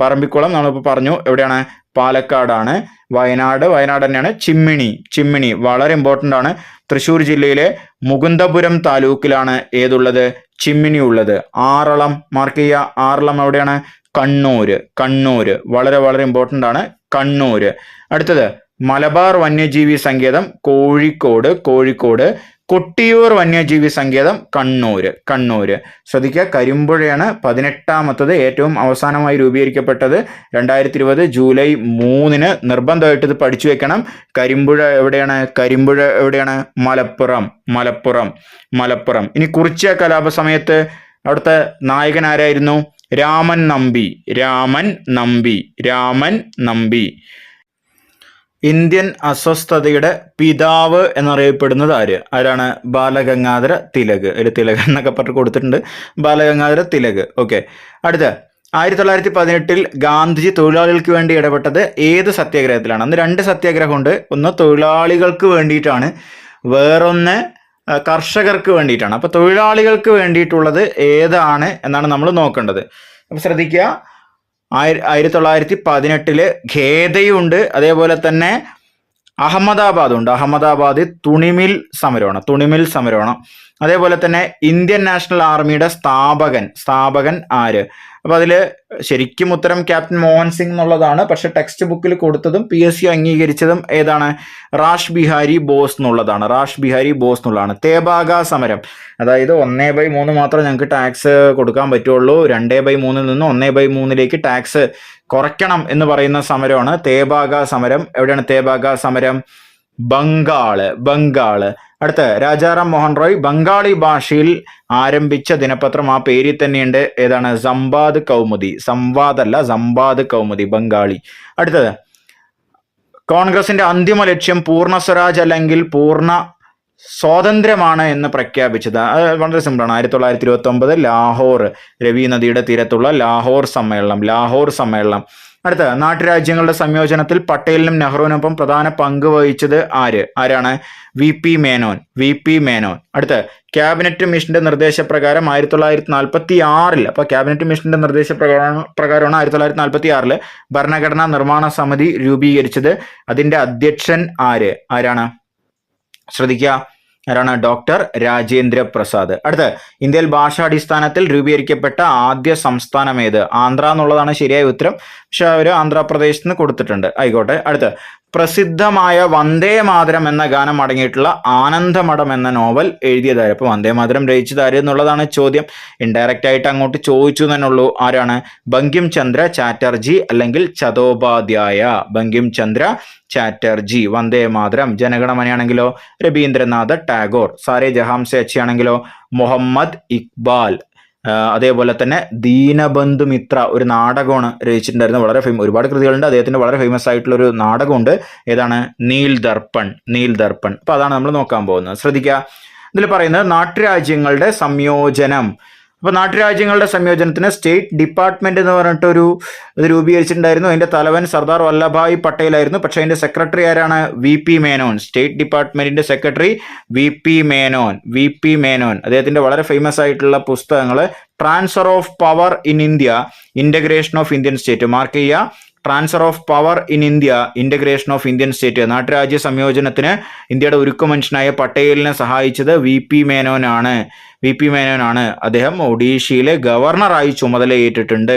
നമ്മളിപ്പോൾ പറഞ്ഞു, എവിടെയാണ്? പാലക്കാടാണ്. വയനാട് തന്നെയാണ്. ചിമ്മിണി വളരെ ഇമ്പോർട്ടൻ്റ് ആണ്. തൃശ്ശൂർ ജില്ലയിലെ മുകുന്ദപുരം താലൂക്കിലാണ് ഏതുള്ളത്? ചിമ്മിണി ഉള്ളത്. ആറളം മാർക്ക് ചെയ്യുക. ആറളം എവിടെയാണ്? കണ്ണൂര് വളരെ വളരെ ഇമ്പോർട്ടൻ്റ് ആണ്. കണ്ണൂര്. അടുത്തത് മലബാർ വന്യജീവി സങ്കേതം കോഴിക്കോട്. കൊട്ടിയൂർ വന്യജീവി സങ്കേതം കണ്ണൂര്. ശ്രദ്ധിക്കുക, കരിമ്പുഴയാണ് 18ാമത്തത്, ഏറ്റവും അവസാനമായി രൂപീകരിക്കപ്പെട്ടത് 2020 ജൂലൈ 3 നിർബന്ധമായിട്ട് ഇത് പഠിച്ചു വെക്കണം. കരിമ്പുഴ എവിടെയാണ്? മലപ്പുറം. ഇനി കുറിച്യ കലാപ സമയത്ത് അവിടുത്തെ നായകൻ ആരായിരുന്നു? രാമൻ നമ്പി. ഇന്ത്യൻ അസ്വസ്ഥതയുടെ പിതാവ് എന്നറിയപ്പെടുന്നത് ആരാണ്? ബാലഗംഗാധര തിലക്. ഒരു തിലക് എന്നൊക്കെ പറഞ്ഞ് കൊടുത്തിട്ടുണ്ട്, ബാലഗംഗാധര തിലക്. ഓക്കെ, അടുത്ത 1918 ഗാന്ധിജി തൊഴിലാളികൾക്ക് വേണ്ടി ഇടപെട്ടത് ഏത് സത്യാഗ്രഹത്തിലാണ്? അന്ന് 2 സത്യാഗ്രഹമുണ്ട്. ഒന്ന് തൊഴിലാളികൾക്ക് വേണ്ടിയിട്ടാണ്, വേറൊന്ന് കർഷകർക്ക് വേണ്ടിയിട്ടാണ്. അപ്പോൾ തൊഴിലാളികൾക്ക് വേണ്ടിയിട്ടുള്ളത് ഏതാണ് എന്നാണ് നമ്മൾ നോക്കേണ്ടത്. അപ്പോൾ ശ്രദ്ധിക്കുക, 1918 ഖേദയുണ്ട്, അതേപോലെ തന്നെ അഹമ്മദാബാദ് തുണിമിൽ സമരമാണ്. അതേപോലെ തന്നെ ഇന്ത്യൻ നാഷണൽ ആർമിയുടെ സ്ഥാപകൻ ആര്? അപ്പൊ അതില് ശരിക്കും ഉത്തരം ക്യാപ്റ്റൻ മോഹൻ സിംഗ് എന്നുള്ളതാണ്. പക്ഷെ ടെക്സ്റ്റ് ബുക്കിൽ കൊടുത്തതും PSC അംഗീകരിച്ചതും ഏതാണ്? റാഷ് ബിഹാരി ബോസ് എന്നുള്ളതാണ്. തേബാഗ സമരം, അതായത് 1/3 മാത്രം ഞങ്ങൾക്ക് ടാക്സ് കൊടുക്കാൻ പറ്റുള്ളൂ, 2/3 നിന്ന് 1/3 ടാക്സ് കുറയ്ക്കണം എന്ന് പറയുന്ന സമരമാണ് തേബാഗ സമരം. എവിടെയാണ് തേബാഗ സമരം? ബംഗാള്. അടുത്ത രാജാറാം മോഹൻ റോയ് ബംഗാളി ഭാഷയിൽ ആരംഭിച്ച ദിനപത്രം ആ പേരിൽ തന്നെയുണ്ട്. ഏതാണ്? സംവാദ് കൗമുദി, ബംഗാളി. അടുത്തത് കോൺഗ്രസിന്റെ അന്തിമ ലക്ഷ്യം പൂർണ്ണ സ്വരാജ് അല്ലെങ്കിൽ പൂർണ്ണ സ്വാതന്ത്ര്യമാണ് എന്ന് പ്രഖ്യാപിച്ചത്. അത് വളരെ സിമ്പിളാണ്. 1929 ലാഹോർ, രവി നദിയുടെ തീരത്തുള്ള ലാഹോർ സമ്മേളനം. അടുത്ത നാട്ടുരാജ്യങ്ങളുടെ സംയോജനത്തിൽ പട്ടേലിനും നെഹ്റുവിനൊപ്പം പ്രധാന പങ്ക് വഹിച്ചത് ആരാണ്? VP മേനോൻ. അടുത്ത ക്യാബിനറ്റ് മിഷന്റെ നിർദ്ദേശപ്രകാരം 1946 അപ്പൊ ക്യാബിനറ്റ് മിഷന്റെ നിർദ്ദേശപ്രകാരമാണ് 1946 ഭരണഘടനാ നിർമ്മാണ സമിതി രൂപീകരിച്ചത്. അതിന്റെ അധ്യക്ഷൻ ആരാണ്? ശ്രദ്ധിക്കുക, ആരാണ്? ഡോക്ടർ രാജേന്ദ്ര പ്രസാദ്. അടുത്ത ഇന്ത്യയിൽ ഭാഷാടിസ്ഥാനത്തിൽ രൂപീകരിക്കപ്പെട്ട ആദ്യ സംസ്ഥാനം ഏത്? ആന്ധ്ര എന്നുള്ളതാണ് ശരിയായ ഉത്തരം, പക്ഷെ അവര് ആന്ധ്രാപ്രദേശിൽ നിന്ന് കൊടുത്തിട്ടുണ്ട്. ആയിക്കോട്ടെ. അടുത്ത പ്രസിദ്ധമായ വന്ദേ മാതരം എന്ന ഗാനം അടങ്ങിയിട്ടുള്ള ആനന്ദമഠം എന്ന നോവൽ എഴുതിയതാര്? അപ്പൊ വന്ദേ മാതരം രചിച്ചതാര് എന്നുള്ളതാണ് ചോദ്യം. ഇൻഡയറക്റ്റ് ആയിട്ട് അങ്ങോട്ട് ചോദിച്ചു തന്നെ ഉള്ളൂ. ആരാണ്? ബങ്കിം ചന്ദ്ര ചാറ്റർജി അല്ലെങ്കിൽ ചതോപാധ്യായ. ബങ്കിം ചന്ദ്ര ചാറ്റർജി. വന്ദേ മാതരം. ജനഗണമനയാണെങ്കിലോ രവീന്ദ്രനാഥ ടാഗോർ. സാരേ ജഹാം സേ അച്ഛി ആണെങ്കിലോ മുഹമ്മദ് ഇക്ബാൽ. അതേപോലെ തന്നെ ദീനബന്ധു മിത്ര ഒരു നാടകമാണ് രചിച്ചിട്ടുണ്ടായിരുന്നത്. വളരെ ഒരുപാട് കൃതികളുണ്ട്. അദ്ദേഹത്തിന്റെ വളരെ ഫേമസ് ആയിട്ടുള്ള ഒരു നാടകമുണ്ട്. ഏതാണ്? നീൽ ദർപ്പൺ. അപ്പൊ അതാണ് നമ്മൾ നോക്കാൻ പോകുന്നത്. ശ്രദ്ധിക്കുക, ഇതിൽ പറയുന്നത് നാട്ടുരാജ്യങ്ങളുടെ സംയോജനം. അപ്പോൾ നാട്ടുരാജ്യങ്ങളുടെ സംയോജനത്തിന് സ്റ്റേറ്റ് ഡിപ്പാർട്ട്മെന്റ് എന്ന് പറഞ്ഞിട്ടൊരു ഇത് രൂപീകരിച്ചിട്ടുണ്ടായിരുന്നു. അതിന്റെ തലവൻ സർദാർ വല്ലഭായ് പട്ടേൽ ആയിരുന്നു. പക്ഷേ അതിന്റെ സെക്രട്ടറി ആരാണ്? VP മേനോൻ. സ്റ്റേറ്റ് ഡിപ്പാർട്ട്മെന്റിന്റെ സെക്രട്ടറി VP മേനോൻ. അദ്ദേഹത്തിന്റെ വളരെ ഫേമസ് ആയിട്ടുള്ള പുസ്തകങ്ങൾ transfer of power in India, integration of Indian state. Mark ചെയ്യുക, transfer of power in India, integration of Indian state. നാട്ടുരാജ്യ സംയോജനത്തിന് ഇന്ത്യയുടെ ഉരുക്കു മനുഷ്യനായ പട്ടേലിനെ സഹായിച്ചത് VP മേനോനാണ്. അദ്ദേഹം ഒഡീഷയിലെ ഗവർണറായി ചുമതലയേറ്റിട്ടുണ്ട്.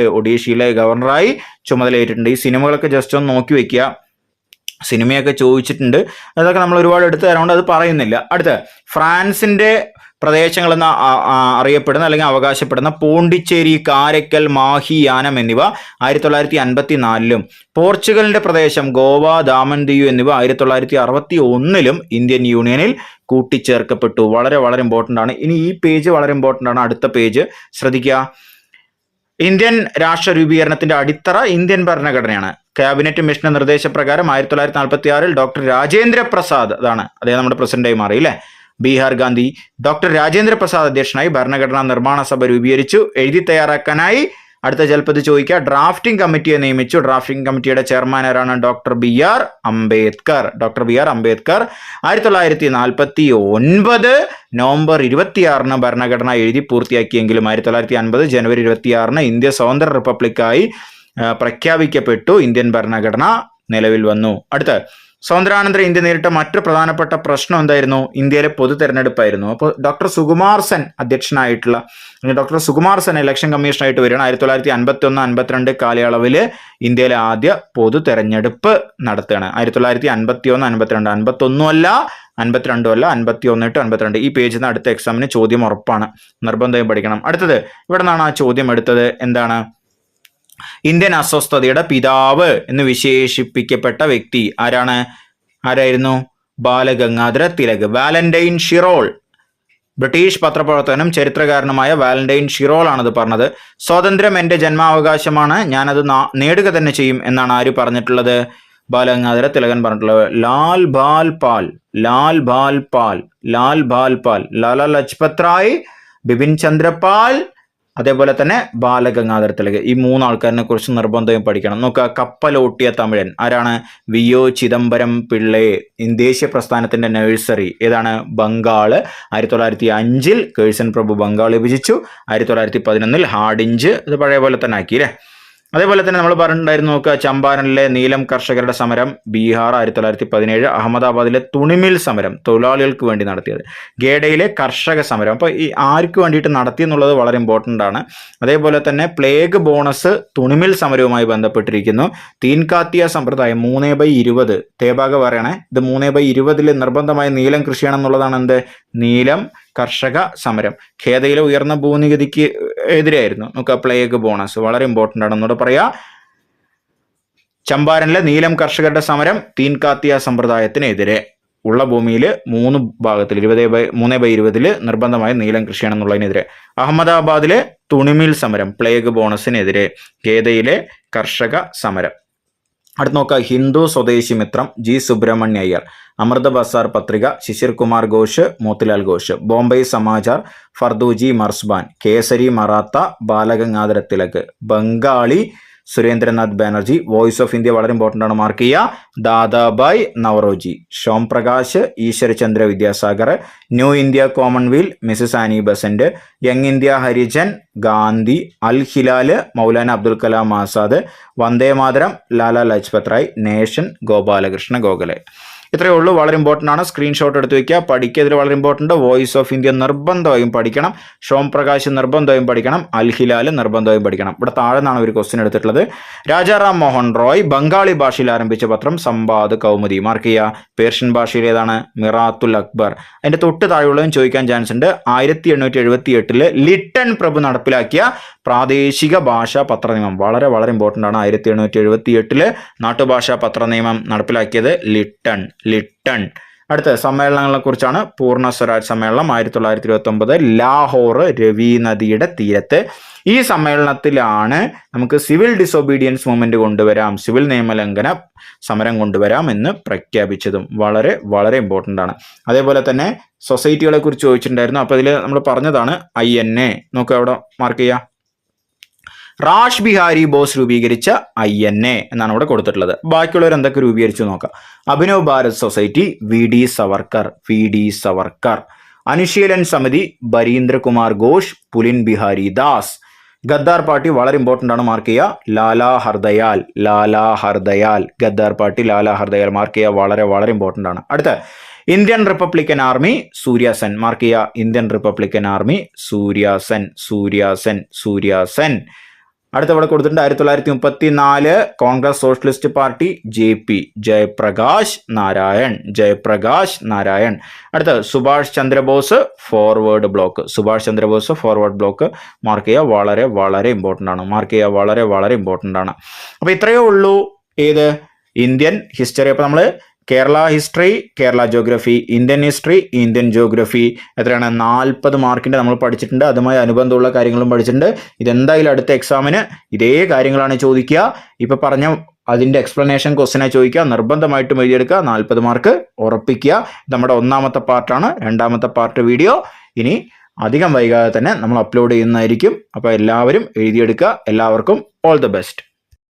ഈ സിനിമകളൊക്കെ ജസ്റ്റ് ഒന്ന് നോക്കി വെക്കുക. സിനിമയൊക്കെ ചോദിച്ചിട്ടുണ്ട്, അതൊക്കെ നമ്മൾ ഒരുപാട് എടുത്തു തരാറുണ്ട്, അത് പറയുന്നില്ല. അടുത്ത ഫ്രാൻസിന്റെ പ്രദേശങ്ങളെന്ന് അറിയപ്പെടുന്ന അല്ലെങ്കിൽ അവകാശപ്പെടുന്ന പോണ്ടിച്ചേരി, കാരക്കൽ, മാഹി, യാനം എന്നിവ 1954-ലും പോർച്ചുഗലിന്റെ പ്രദേശം ഗോവ, ദാമൻ ദിയു എന്നിവ 1961-ലും ഇന്ത്യൻ യൂണിയനിൽ കൂട്ടിച്ചേർക്കപ്പെട്ടു. വളരെ വളരെ ഇമ്പോർട്ടൻ്റ് ആണ്. ഇനി ഈ പേജ് വളരെ ഇമ്പോർട്ടൻ്റ് ആണ്. അടുത്ത പേജ് ശ്രദ്ധിക്കുക. ഇന്ത്യൻ രാഷ്ട്ര രൂപീകരണത്തിന്റെ അടിത്തറ ഇന്ത്യൻ ഭരണഘടനയാണ്. ക്യാബിനറ്റ് മിഷന്റെ നിർദ്ദേശപ്രകാരം 1946-ൽ ഡോക്ടർ രാജേന്ദ്ര പ്രസാദ്, അതാണ് അദ്ദേഹം നമ്മുടെ പ്രസിഡന്റായി മാറി അല്ലേ, ബീഹാർ ഗാന്ധി, ഡോക്ടർ രാജേന്ദ്ര പ്രസാദ് അധ്യക്ഷനായി ഭരണഘടനാ നിർമ്മാണ സഭ രൂപീകരിച്ചു. എഴുതി തയ്യാറാക്കാനായി അടുത്ത ചിലപ്പോൾ ചോദിക്കുക, ഡ്രാഫ്റ്റിംഗ് കമ്മിറ്റിയെ നിയമിച്ചു. ഡ്രാഫ്റ്റിംഗ് കമ്മിറ്റിയുടെ ചെയർമാൻ ആരാണ്? Doctor B R Ambedkar. 1949 November 26-ന് ഭരണഘടന എഴുതി പൂർത്തിയാക്കിയെങ്കിലും 1950 ജനുവരി 26-ന് ഇന്ത്യ സ്വതന്ത്ര റിപ്പബ്ലിക്കായി പ്രഖ്യാപിക്കപ്പെട്ടു. ഇന്ത്യൻ ഭരണഘടന നിലവിൽ വന്നു. അടുത്ത സ്വാതന്ത്ര്യാനന്തര ഇന്ത്യ നേരിട്ട മറ്റു പ്രധാനപ്പെട്ട പ്രശ്നം എന്തായിരുന്നു? ഇന്ത്യയിലെ പൊതു തെരഞ്ഞെടുപ്പായിരുന്നു. അപ്പോൾ ഡോക്ടർ സുകുമാർ സെൻ അധ്യക്ഷനായിട്ടുള്ള ഡോക്ടർ സുകുമാർ സെൻ ഇലക്ഷൻ കമ്മീഷനായിട്ട് വരികയാണ്. 1951-52 കാലയളവിൽ ഇന്ത്യയിലെ ആദ്യ പൊതു തെരഞ്ഞെടുപ്പ് നടത്തുകയാണ്. 1951-52, 51 അല്ല, 52 അല്ല, 51-52. ഈ പേജിൽ നിന്ന് അടുത്ത എക്സാമിന് ചോദ്യം ഉറപ്പാണ്, നിർബന്ധം പഠിക്കണം. അടുത്തത് ഇവിടെ നിന്നാണ് ആ ചോദ്യം എടുത്തത്. എന്താണ്? ഇന്ത്യൻ അസ്വസ്ഥതയുടെ പിതാവ് എന്ന് വിശേഷിപ്പിക്കപ്പെട്ട വ്യക്തി ആരായിരുന്നു? Balagangadhara Tilak. Valentine Chirol, British പത്രപ്രവർത്തകനും ചരിത്രകാരനുമായ വാലന്റൈൻ ഷിറോൾ ആണത് പറഞ്ഞത്. സ്വാതന്ത്ര്യം എന്റെ ജന്മാവകാശമാണ്, ഞാനത് നേടുക തന്നെ ചെയ്യും എന്നാണ് ആര് പറഞ്ഞിട്ടുള്ളത്? ബാലഗംഗാധര തിലകൻ പറഞ്ഞിട്ടുള്ളത്. ലാൽ ബാൽ പാൽ, ലാലാ ലജ്പത് റായ്, ബിപിൻ ചന്ദ്രപാൽ, അതേപോലെ തന്നെ ബാലഗംഗാധര തിലക്. ഈ 3 ആൾക്കാരിനെ കുറിച്ച് നിർബന്ധവും പഠിക്കണം. നോക്കുക, കപ്പലോട്ടിയ തമിഴൻ ആരാണ്? VO ചിദംബരം പിള്ളെ. ദേശീയ പ്രസ്ഥാനത്തിന്റെ നഴ്സറി ഏതാണ്? ബംഗാള്. 1905-ൽ കേഴ്സൺ പ്രഭു ബംഗാൾ വിഭജിച്ചു. 1911-ൽ ഹാഡിഞ്ച്, ഇത് പഴയ പോലെ തന്നെ ആക്കി അല്ലേ. അതേപോലെ തന്നെ നമ്മൾ പറഞ്ഞിട്ടുണ്ടായിരുന്നു, നോക്കുക, ചമ്പാരനിലെ നീലം കർഷകരുടെ സമരം ബീഹാർ 1917. അഹമ്മദാബാദിലെ തുണിമിൽ സമരം തൊഴിലാളികൾക്ക് വേണ്ടി നടത്തിയത്. ഗേഡയിലെ കർഷക സമരം. അപ്പോൾ ഈ ആർക്ക് വേണ്ടിയിട്ട് നടത്തി എന്നുള്ളത് വളരെ ഇമ്പോർട്ടൻ്റ് ആണ്. അതേപോലെ തന്നെ പ്ലേഗ് ബോണസ് തുണിമിൽ സമരവുമായി ബന്ധപ്പെട്ടിരിക്കുന്നു. തീൻകാത്തിയ സമ്പ്രദായം 3/20 തേബാഗ പറയണേ, ഇത് 3/20 നിർബന്ധമായ നീലം കൃഷിയാണെന്നുള്ളതാണ് എന്ത്? നീലം കർഷക സമരം. ഖേദയിലെ ഉയർന്ന ഭൂനികുതിക്ക് എതിരായിരുന്നു. നമുക്ക് പ്ലേഗ് ബോണസ് വളരെ ഇമ്പോർട്ടൻ്റ് ആണ്, എന്നോട് പറയാ. ചമ്പാരനിലെ നീലം കർഷകരുടെ സമരം തീൻകാത്തിയ സമ്പ്രദായത്തിനെതിരെ. ഉള്ള ഭൂമിയിൽ 3 ഭാഗത്തിൽ 3/20 നിർബന്ധമായ നീലം കൃഷിയാണെന്നുള്ളതിനെതിരെ. അഹമ്മദാബാദിലെ തുണിമിൽ സമരം പ്ലേഗ് ബോണസിനെതിരെ. ഖേദയിലെ കർഷക സമരം. അടുത്ത് നോക്കുക, Hindu Swadeshi Mitram G Subramania Iyer, Amrita Bazar Patrika Sisir Kumar Ghosh, Motilal Ghosh, Bombay Samachar Fardunji Marzban, Kesari Maratha Balagangadhara Tilak, Bengali Surendranath Banerjee, Voice of India വളരെ ഇമ്പോർട്ടൻ്റ് ആണ്, മാർക്ക് ചെയ്യുക, Dadabhai Naoroji, Shome Prakash, Ishwarchandra Vidyasagar, New India Commonweal Mrs Annie Besant, Young India Harijan Gandhi, Al Hilal Maulana Abdul Kalam Azad, Vande Mataram Lala Lajpat Rai, Nation Gopalakrishna Gokhale. ഇത്രയേ ഉള്ളൂ. വളരെ ഇമ്പോർട്ടൻ്റ് ആണ്, സ്ക്രീൻഷോട്ട് എടുത്ത് വയ്ക്കുക, പഠിക്കുക. ഇതിൽ വളരെ ഇമ്പോർട്ടൻ്റ്, വോയിസ് ഓഫ് ഇന്ത്യ നിർബന്ധമായും പഠിക്കണം, ഷോം പ്രകാശ് നിർബന്ധമായും പഠിക്കണം, അൽ ഹിലാൽ നിർബന്ധമായും പഠിക്കണം. ഇവിടെ താഴെ നിന്നാണ് ഒരു ക്വസ്റ്റ്യൻ എടുത്തിട്ടുള്ളത്. രാജാറാം മോഹൻ റോയ് ബംഗാളി ഭാഷയിൽ ആരംഭിച്ച പത്രം സമ്പാദ് കൗമുദി. മാർക്ക് ചെയ്യുക. പേർഷ്യൻ ഭാഷയിൽ ഏതാണ്? മിറാത്തുൽ അക്ബർ. അതിന്റെ തൊട്ട് താഴെയുള്ളതും ചോദിക്കാൻ ചാൻസ് ഉണ്ട്. 1878 ലിട്ടൺ പ്രഭു നടപ്പിലാക്കിയ പ്രാദേശിക ഭാഷാ പത്ര നിയമം വളരെ വളരെ ഇമ്പോർട്ടൻ്റ് ആണ്. 1878 നാട്ടുഭാഷാ പത്ര നിയമം നടപ്പിലാക്കിയത് ലിട്ടൺ. അടുത്ത സമ്മേളനങ്ങളെ കുറിച്ചാണ്. പൂർണ്ണ സ്വരാജ് സമ്മേളനം 1929 ലാഹോർ രവി നദിയുടെ തീരത്ത്. ഈ സമ്മേളനത്തിലാണ് നമുക്ക് സിവിൽ ഡിസൊബീഡിയൻസ് മൂവ്മെന്റ് കൊണ്ടുവരാം, സിവിൽ നിയമലംഘന സമരം കൊണ്ടുവരാം എന്ന് പ്രഖ്യാപിച്ചതും. വളരെ വളരെ ഇമ്പോർട്ടൻ്റ് ആണ്. അതേപോലെ തന്നെ സൊസൈറ്റികളെ കുറിച്ച് ചോദിച്ചിട്ടുണ്ടായിരുന്നു. അപ്പോൾ ഇതിൽ നമ്മൾ പറഞ്ഞതാണ് INA. നോക്കുക, അവിടെ മാർക്ക് ചെയ്യുക. റാഷ് ബിഹാരി ബോസ് രൂപീകരിച്ച INA എന്നാണ് ഇവിടെ കൊടുത്തിട്ടുള്ളത്. ബാക്കിയുള്ളവർ എന്തൊക്കെ രൂപീകരിച്ചു നോക്കാം. Abhinav Bharat Society VD Savarkar. Anushilan Samiti Barindrakumar Ghosh, Pulin Behari Das. Ghadar Party വളരെ ഇമ്പോർട്ടൻ്റ് ആണ്, മാർക്ക് ചെയ്യുക. ലാലാ ഹർദയാൽ. ഗദ്ദാർ പാർട്ടി ലാലാ ഹർദയാൽ മാർക്ക് ചെയ്യുക, വളരെ വളരെ ഇമ്പോർട്ടൻ്റ് ആണ്. അടുത്ത Indian Republican Army Surya Sen, mark ചെയ്യുക. Indian Republican Army Surya Sen. അടുത്ത ഇവിടെ കൊടുത്തിട്ടുണ്ട് 1934 Congress Socialist Party JP Jayaprakash Narayan. അടുത്ത Subhash Chandrabose forward block. Mark ചെയ്യുക, വളരെ വളരെ ഇമ്പോർട്ടൻ്റ് ആണ്. അപ്പോൾ ഇത്രയേ ഉള്ളൂ ഏത് ഇന്ത്യൻ ഹിസ്റ്ററി. അപ്പോൾ നമ്മൾ Kerala history, Kerala geography, Indian history, Indian geography എത്രയാണ് 40 മാർക്കിൻ്റെ നമ്മൾ പഠിച്ചിട്ടുണ്ട്. അതുമായി അനുബന്ധമുള്ള കാര്യങ്ങളും പഠിച്ചിട്ടുണ്ട്. ഇതെന്തായാലും അടുത്ത എക്സാമിന് ഇതേ കാര്യങ്ങളാണ് ചോദിക്കുക. ഇപ്പം പറഞ്ഞ അതിൻ്റെ എക്സ്പ്ലനേഷൻ ക്വസ്റ്റ്യനെ ചോദിക്കുക, നിർബന്ധമായിട്ടും എഴുതിയെടുക്കുക. 40 മാർക്ക് ഉറപ്പിക്കുക. നമ്മുടെ 1ാമത്തെ പാർട്ടാണ്. 2ാമത്തെ പാർട്ട് വീഡിയോ ഇനി അധികം വൈകാതെ തന്നെ നമ്മൾ അപ്ലോഡ് ചെയ്യുന്നതായിരിക്കും. അപ്പോൾ എല്ലാവരും എഴുതിയെടുക്കുക. എല്ലാവർക്കും ഓൾ ദ ബെസ്റ്റ്.